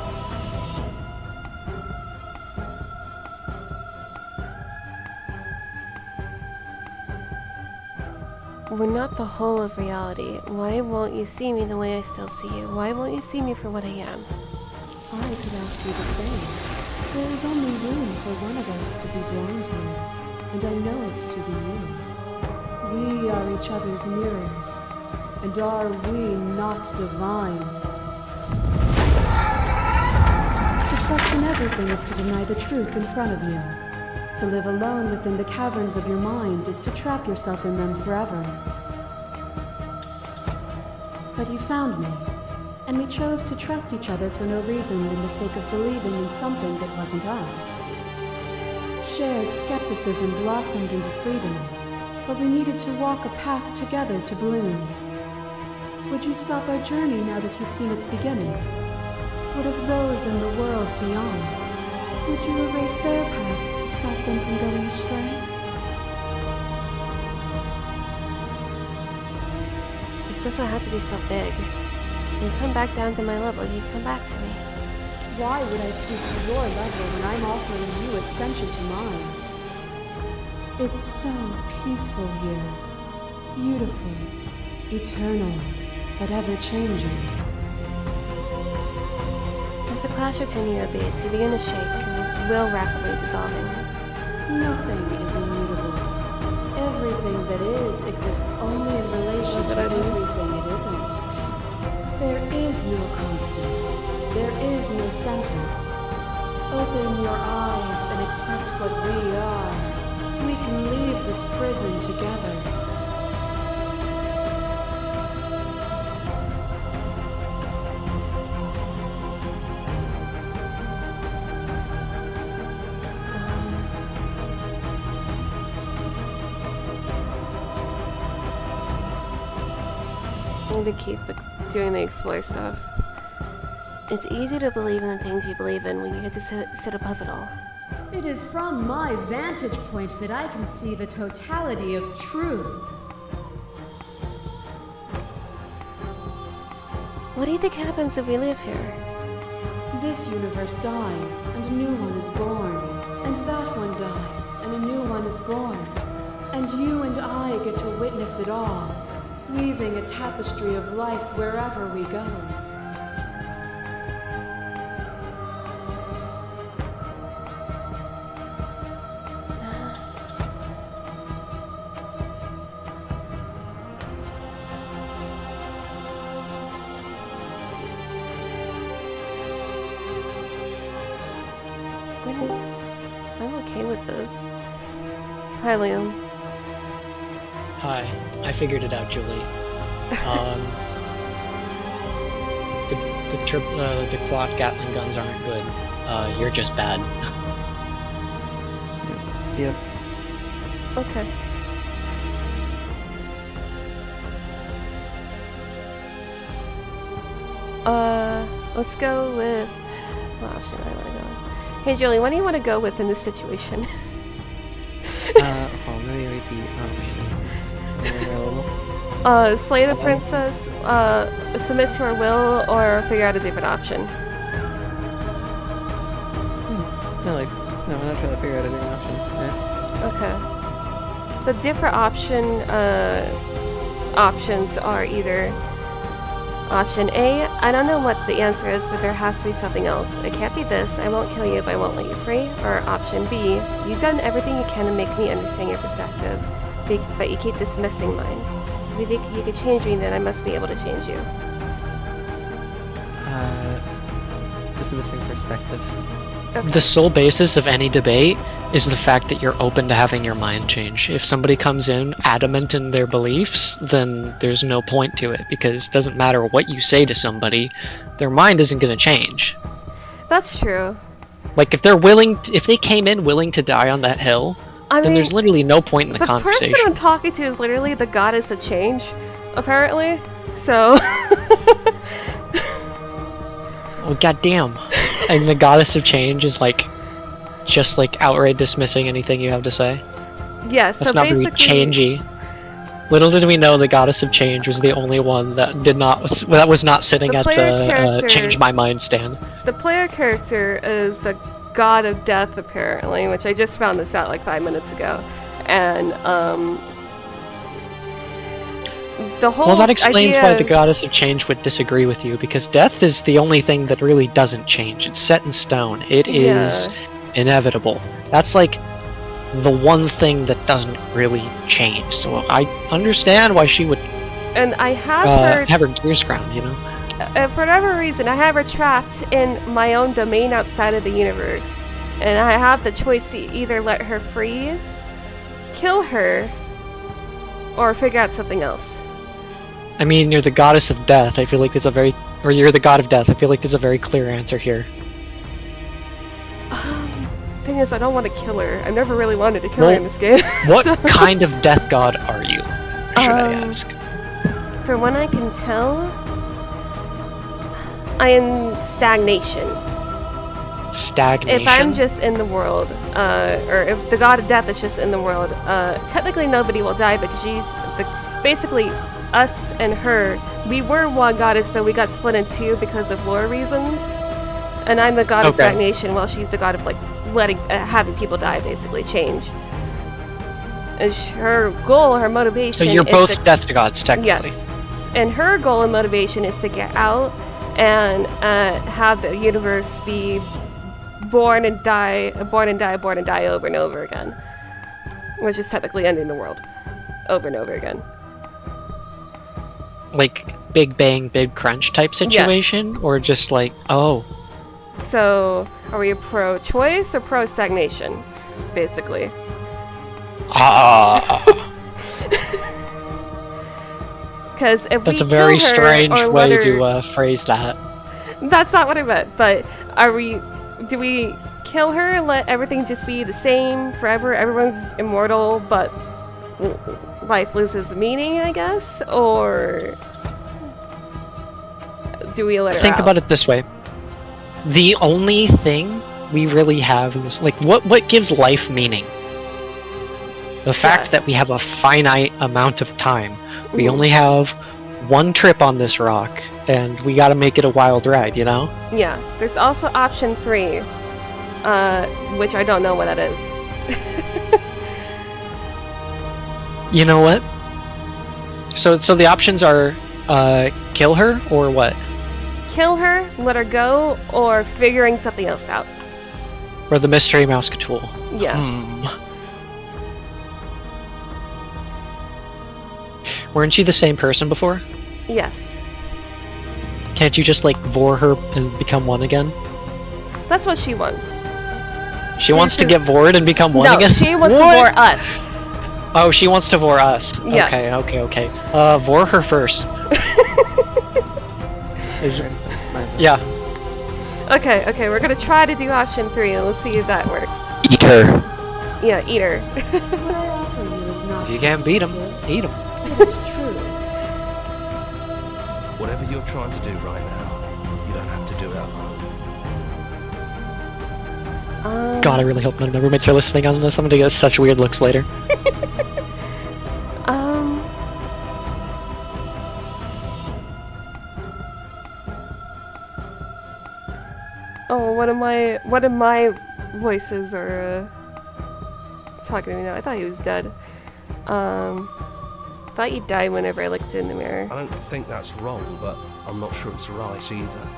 We're not the whole of reality. Why won't you see me the way I still see you? Why won't you see me for what I am? I could ask you the same. There is only room for one of us to be blind here, and I know it to be you. We are each other's mirrors, and are we not divine? To question everything is to deny the truth in front of you. To live alone within the caverns of your mind is to trap yourself in them forever. But you found me, and we chose to trust each other for no reason than the sake of believing in something that wasn't us. Shared skepticism blossomed into freedom, but we needed to walk a path together to bloom. Would you stop our journey now that you've seen its beginning? What of those in the worlds beyond? Would you erase their paths to stop them from going astray? This doesn't have to be so big. You come back down to my level, you come back to me. Why would I stoop to your level when I'm offering you ascension to mine? It's so peaceful here. Beautiful. Eternal. But ever-changing. As the clash between you abates, you begin to shake, and will rapidly dissolving. Nothing is immutable. Everything that is exists only in relation to everything it isn't. There is no constant. There is no center. Open your eyes and accept what we are. We can leave this prison together. I need to keep doing the explore stuff. It's easy to believe in the things you believe in when you get to sit above it all. It is from my vantage point that I can see the totality of truth. What do you think happens if we live here? This universe dies, and a new one is born. And that one dies, and a new one is born. And you and I get to witness it all, weaving a tapestry of life wherever we go. I'm okay with this. Hi, Liam. Hi, I figured it out, Julie. The quad Gatling guns aren't good. You're just bad. Yep. Okay. Let's go with... What option do I want to go with? Hey, Julie, what do you want to go with in this situation? Hold on, let me read the options. Available. Slay the princess, submit to her will, or figure out a different option. No, I'm not trying to figure out a different option. Yeah. Okay. The different options are either option A, I don't know what the answer is, but there has to be something else. It can't be this, I won't kill you, but I won't let you free. Or option B, you've done everything you can to make me understand your perspective, but you keep dismissing mine. If you think you could change me, then I must be able to change you. Dismissing perspective. Okay. The sole basis of any debate is the fact that you're open to having your mind change. If somebody comes in adamant in their beliefs, then there's no point to it, because it doesn't matter what you say to somebody, their mind isn't going to change. That's true. Like, if they came in willing to die on that hill, I then mean, there's literally no point in the conversation. person I'm talking to is literally the goddess of change, apparently. So... Oh, goddamn. And the goddess of change is just outright dismissing anything you have to say. Yes, That's so not very basically... changey. Little did we know the goddess of change was the only one that was not sitting The at player the character- change my mind stand. The player character is the god of death, apparently, which I just found this out like 5 minutes ago. And, the whole Well, that explains idea... why the goddess of change would disagree with you, because death is the only thing that really doesn't change. It's set in stone. It is inevitable. That's like the one thing that doesn't really change. So I understand why she would And I have have her gears ground, you know? for whatever reason, I have her trapped in my own domain outside of the universe. And I have the choice to either let her free, kill her, or figure out something else. I mean, you're the goddess of death. I feel like there's you're the god of death. I feel like there's a very clear answer here. Thing is, I don't want to kill her. I've never really wanted to kill her in this game. What So- kind of death god are you? Should I ask? From what I can tell, I'm stagnation. Stagnation. If I'm just in the world, or if the god of death is just in the world, technically nobody will die because basically us and her. We were one goddess, but we got split in two because of lore reasons. And I'm the god of stagnation, while she's the god of like having people die, basically change. And her goal, her motivation. So you're both death gods, technically. Yes, and her goal and motivation is to get out and have the universe be born and die over and over again, which is technically ending the world over and over again. Like Big Bang, Big Crunch type situation, yes. Or just like So, are we pro-choice or pro-stagnation, basically? Because if that's we a very kill her strange or way let her... to phrase that. That's not what I meant, but do we kill her and let everything just be the same forever? Everyone's immortal, but life loses meaning, I guess? Or do we let her Think out? about it this way. The only thing we really have in this, like, what gives life meaning? The fact that we have a finite amount of time. We only have one trip on this rock, and we gotta make it a wild ride, you know? Yeah. There's also option 3, which I don't know what that is. You know what? So the options are, kill her, or what? Kill her, let her go, or figuring something else out. Or the Mystery Mouse tool. Yeah. Weren't you the same person before? Yes. Can't you just, like, vor her and become one again? That's what she wants. She wants to get vored and become one again? No, she wants to vor us. Oh, she wants to vor us. Yes. Okay. Vor her first. Yeah. Okay, we're gonna try to do option 3 and let's see if that works. Eat her. Yeah, eat her. What I offer you is not If you can't beat him, eat him. It is true. Whatever you're trying to do right now, you don't have to do it alone. God, I really hope none of my roommates are listening on this. I'm gonna get such weird looks later. Oh, one of my voices are talking to me now. I thought he was dead. Thought he died whenever I looked in the mirror. I don't think that's wrong, but I'm not sure it's right either.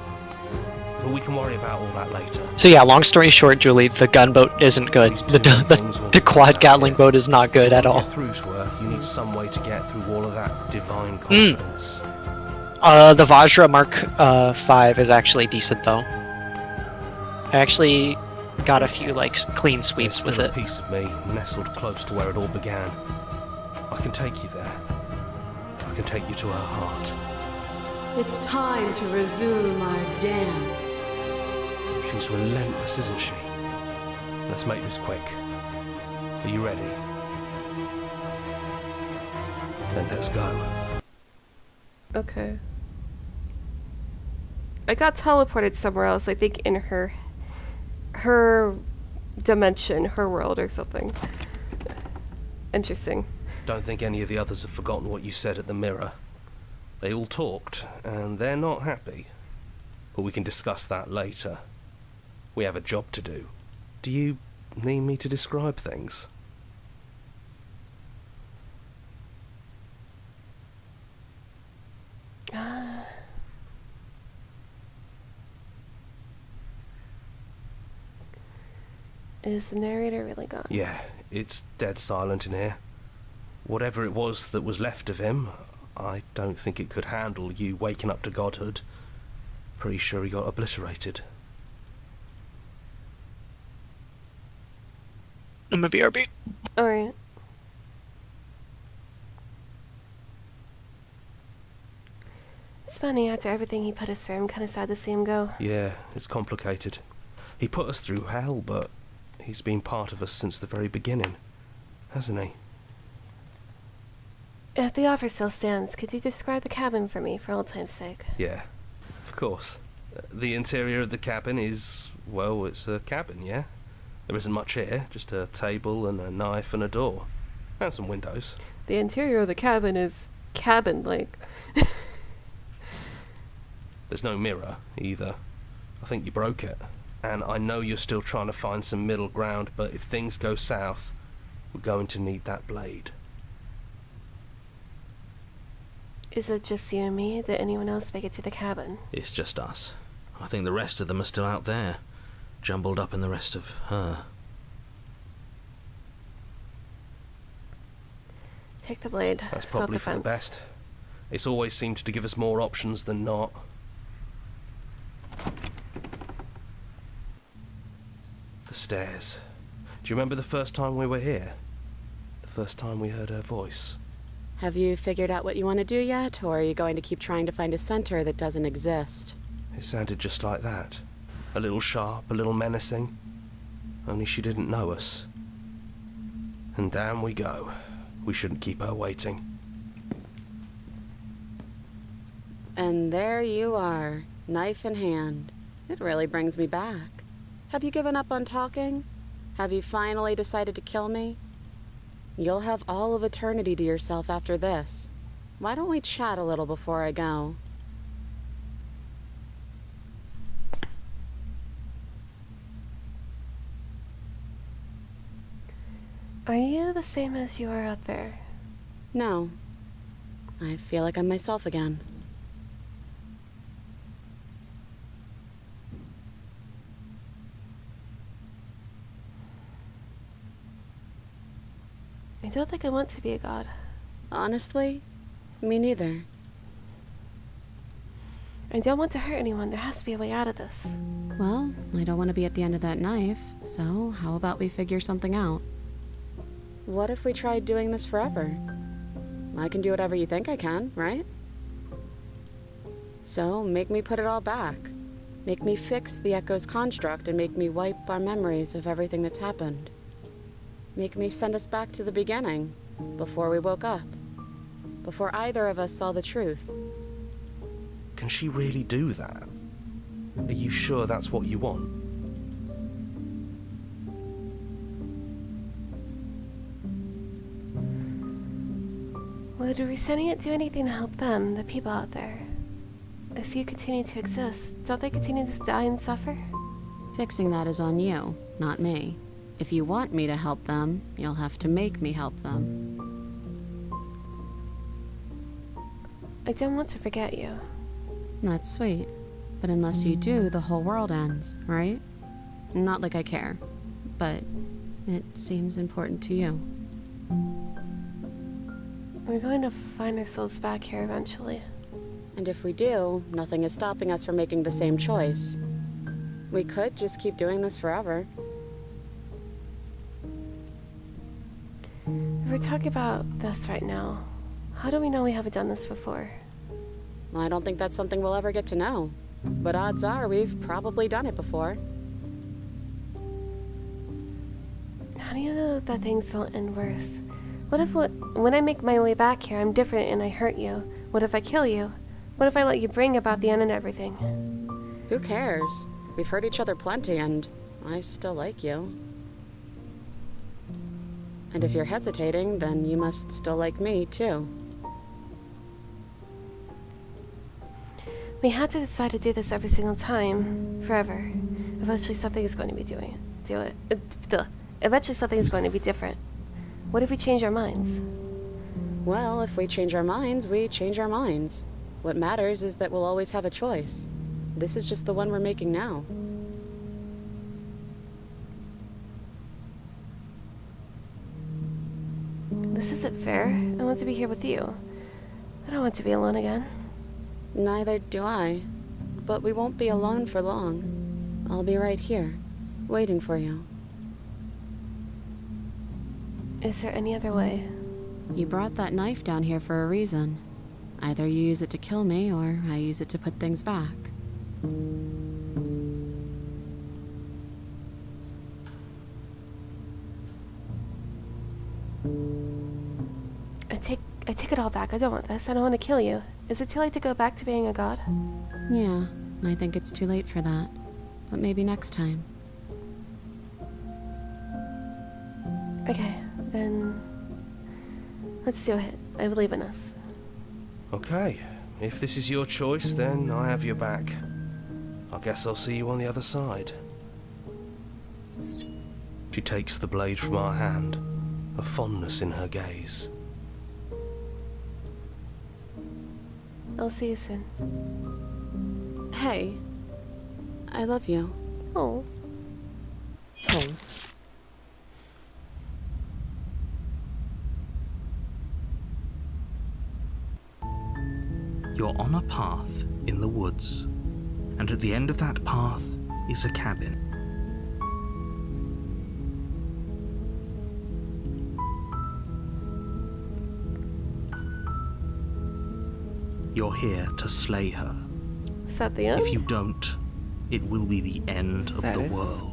But we can worry about all that later. So yeah, long story short, Julie, the gunboat isn't good. The quad Gatling boat is not good at all. To get through to her, you need some way to get through all of that divine confidence. The Vajra Mark 5 is actually decent though. I actually got a few like clean sweeps with it. There's still a piece of me nestled close to where it all began. I can take you there. I can take you to her heart. It's time to resume our dance. She's relentless, isn't she? Let's make this quick. Are you ready? Then let's go. Okay. I got teleported somewhere else, I think in her dimension, her world or something. Interesting. Don't think any of the others have forgotten what you said at the mirror. They all talked, and they're not happy. But we can discuss that later. We have a job to do. Do you need me to describe things? Is the narrator really gone? Yeah, it's dead silent in here. Whatever it was that was left of him, I don't think it could handle you waking up to godhood. Pretty sure he got obliterated. I'm a BRB. Alright. It's funny, after everything he put us through, I'm kind of sad to see him go. Yeah, it's complicated. He put us through hell, but he's been part of us since the very beginning, hasn't he? If the offer still stands, could you describe the cabin for me, for old time's sake? Yeah, of course. The interior of the cabin is, well, it's a cabin, yeah? There isn't much here, just a table and a knife and a door. And some windows. The interior of the cabin is cabin-like. There's no mirror, either. I think you broke it. And I know you're still trying to find some middle ground, but if things go south, we're going to need that blade. Is it just you and me? Did anyone else make it to the cabin? It's just us. I think the rest of them are still out there, jumbled up in the rest of her. Take the blade. That's probably for the best. It's always seemed to give us more options than not. The stairs. Do you remember the first time we were here? The first time we heard her voice? Have you figured out what you want to do yet, or are you going to keep trying to find a center that doesn't exist? It sounded just like that. A little sharp, a little menacing. Only she didn't know us. And down we go. We shouldn't keep her waiting. And there you are, knife in hand. It really brings me back. Have you given up on talking? Have you finally decided to kill me? You'll have all of eternity to yourself after this. Why don't we chat a little before I go? Are you the same as you were out there? No. I feel like I'm myself again. I don't think I want to be a god. Honestly, me neither. I don't want to hurt anyone. There has to be a way out of this. Well, I don't want to be at the end of that knife, so how about we figure something out? What if we tried doing this forever? I can do whatever you think I can, right? So, make me put it all back. Make me fix the Echo's construct and make me wipe our memories of everything that's happened. Make me send us back to the beginning, before we woke up. Before either of us saw the truth. Can she really do that? Are you sure that's what you want? Would resending it do anything to help them, the people out there? If you continue to exist, don't they continue to die and suffer? Fixing that is on you, not me. If you want me to help them, you'll have to make me help them. I don't want to forget you. That's sweet. But unless you do, the whole world ends, right? Not like I care. But it seems important to you. We're going to find ourselves back here eventually. And if we do, nothing is stopping us from making the same choice. We could just keep doing this forever. If we're talking about this right now, how do we know we haven't done this before? I don't think that's something we'll ever get to know. But odds are we've probably done it before. How do you know that things won't end worse? What if when I make my way back here, I'm different and I hurt you? What if I kill you? What if I let you bring about the end and everything? Who cares? We've hurt each other plenty and I still like you. And if you're hesitating, then you must still like me, too. We had to decide to do this every single time, forever. Eventually something is going to be Eventually something is going to be different. What if we change our minds? Well, if we change our minds, we change our minds. What matters is that we'll always have a choice. This is just the one we're making now. This isn't fair. I want to be here with you. I don't want to be alone again. Neither do I. But we won't be alone for long. I'll be right here, waiting for you. Is there any other way? You brought that knife down here for a reason. Either you use it to kill me, or I use it to put things back. I take it all back. I don't want this. I don't want to kill you. Is it too late to go back to being a god? Yeah, I think it's too late for that. But maybe next time. Okay, then let's do it. I believe in us. Okay, if this is your choice, then I have your back. I guess I'll see you on the other side. She takes the blade from our hand, a fondness in her gaze. I'll see you soon. Hey, I love you. Oh. Oh. You're on a path in the woods, and at the end of that path is a cabin. You're here to slay her. Is that the end? If you don't, it will be the end of That the it? world.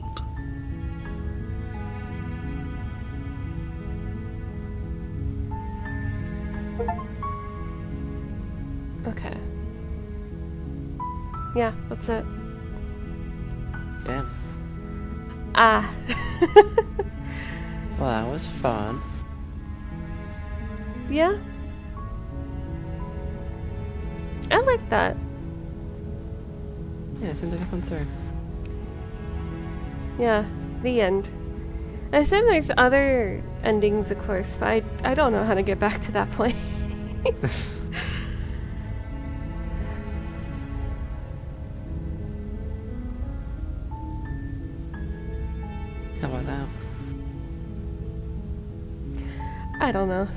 Okay. Yeah, that's it. Damn. Ah. Well, that was fun. Yeah. I like that. Yeah, seems like a fun story. Yeah, the end. I assume there's other endings, of course, but I don't know how to get back to that point. How about now? I don't know.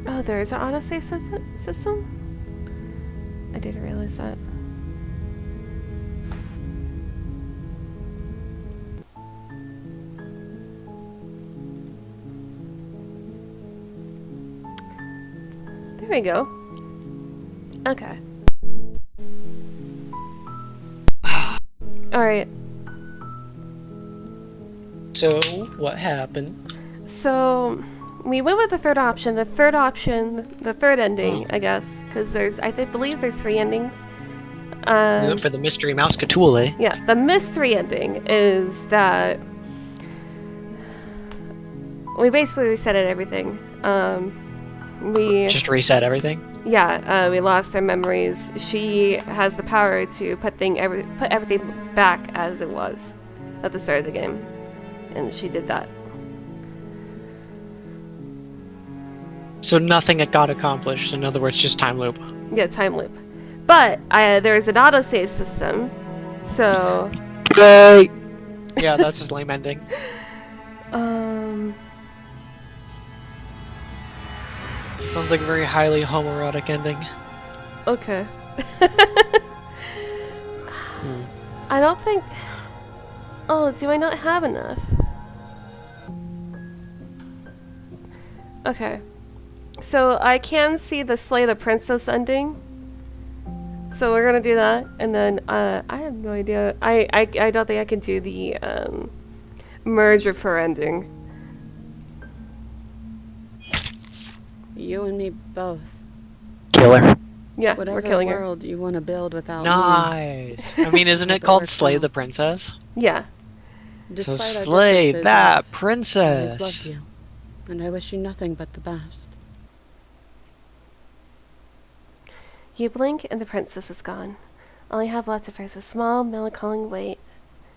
Oh, there is an autosave system? I didn't realize that. There we go. Okay. Alright, So, what happened? so we went with the third option. The third ending, I guess, because I believe there's 3 endings. We went for the Mystery Mouse Cthulhu. Yeah, the mystery ending is that we basically resetted everything. We Just reset everything. we lost our memories. She has the power to put everything back as it was at the start of the game, and she did that. So nothing got accomplished. In other words, just time loop. Yeah, time loop. But there is an autosave system, so Yay! Yeah, that's his lame ending. Sounds like a very highly homoerotic ending. Okay. I don't think. Oh, do I not have enough? Okay. So I can see the Slay the Princess ending. So we're gonna do that, and then I have no idea. I don't think I can do the merge with her ending. You and me both. Killer. Yeah, Whatever we're killing her. world you want to build without me. Nice. I mean, isn't it Hope it called works Slay out. the Princess? Yeah. Despite So our slay differences, that I've always princess. loved you, and I wish you nothing but the best. You blink and the princess is gone. All you have left of her is a small, melancholy weight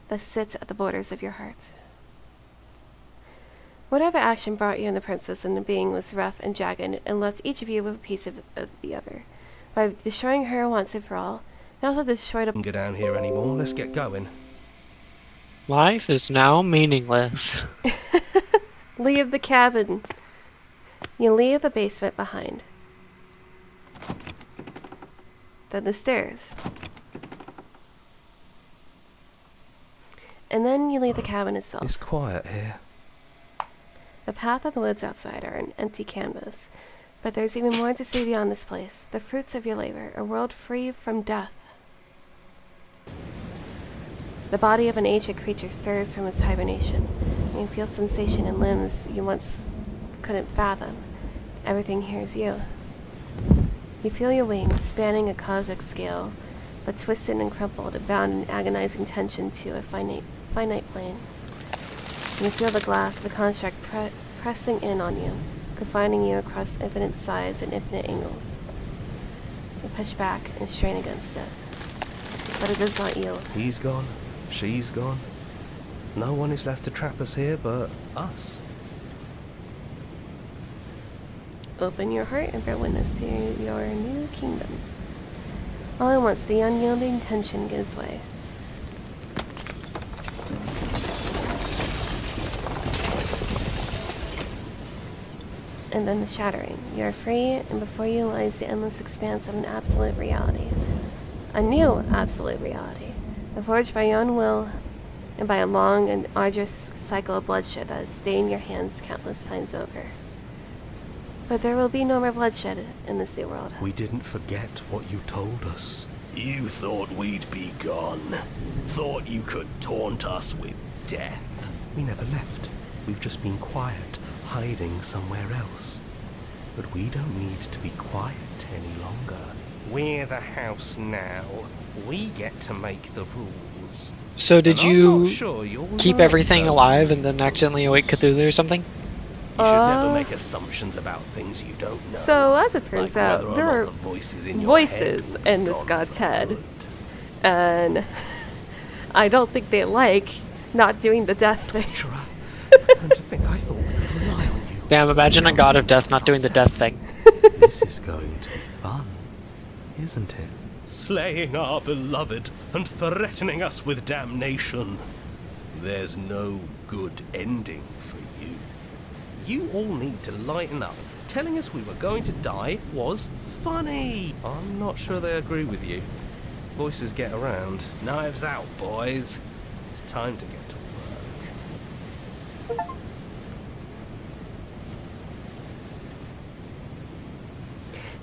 that sits at the borders of your heart. Whatever action brought you and the princess into being was rough and jagged and left each of you with a piece of the other. By destroying her once and for all, it also destroyed a... Don't go down here anymore. Let's get going. Life is now meaningless. Leave the cabin. You leave the basement behind. Then the stairs. And then you leave the cabin itself. It's quiet here. The path of the woods outside are an empty canvas, but there's even more to see beyond this place. The fruits of your labor, a world free from death. The body of an ancient creature stirs from its hibernation. You feel sensation in limbs you once couldn't fathom. Everything here is you. You feel your wings spanning a cosmic scale, but twisted and crumpled and bound in agonizing tension to a finite plane. You feel the glass of the construct pressing in on you, confining you across infinite sides and infinite angles. You push back and strain against it, but it does not yield. He's gone. She's gone. No one is left to trap us here but us. Open your heart and bear witness to your new kingdom. All at once, the unyielding tension gives way. And then the shattering. You are free, and before you lies the endless expanse of an absolute reality. A new absolute reality, forged by your own will and by a long and arduous cycle of bloodshed that has stained your hands countless times over. But there will be no more bloodshed in this new world. We didn't forget what you told us. You thought we'd be gone. Thought you could taunt us with death. We never left. We've just been quiet, hiding somewhere else. But we don't need to be quiet any longer. We're the house now. We get to make the rules. So did And I'm you not sure you'll keep like everything those. alive and then accidentally awake Cthulhu or something? You should never make assumptions about things you don't know. So, as it turns Like out, whether or there not are the voices in your voices head will be in this gone god's for head. good. And I don't think they like not doing the death thing. Try. And to think I thought we could rely on you. Damn, imagine a god of death not doing the death thing. This is going to be fun, isn't it? Slaying our beloved and threatening us with damnation. There's no good ending for you. You all need to lighten up. Telling us we were going to die was funny. I'm not sure they agree with you. Voices get around. Knives out, boys. It's time to get to work.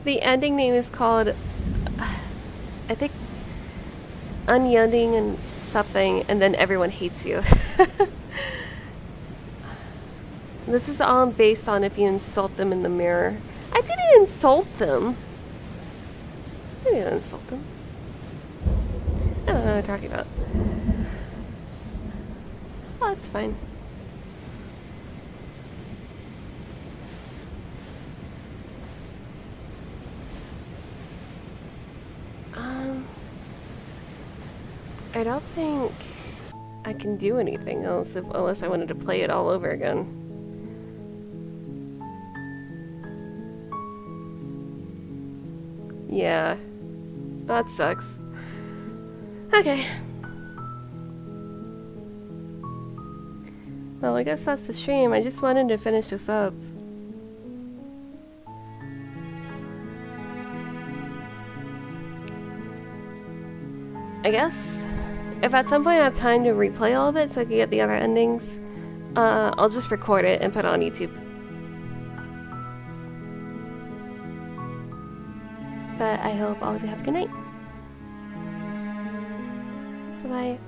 The ending name is called, I think, Unyielding and something, and then everyone hates you. This is all based on if you insult them in the mirror. I didn't insult them. I didn't insult them. I don't know what I'm talking about. Oh, it's fine. I don't think I can do anything else unless I wanted to play it all over again. Yeah, that sucks. Okay. Well, I guess that's the stream. I just wanted to finish this up. I guess if at some point I have time to replay all of it so I can get the other endings, I'll just record it and put it on YouTube. But I hope all of you have a good night. Bye-bye.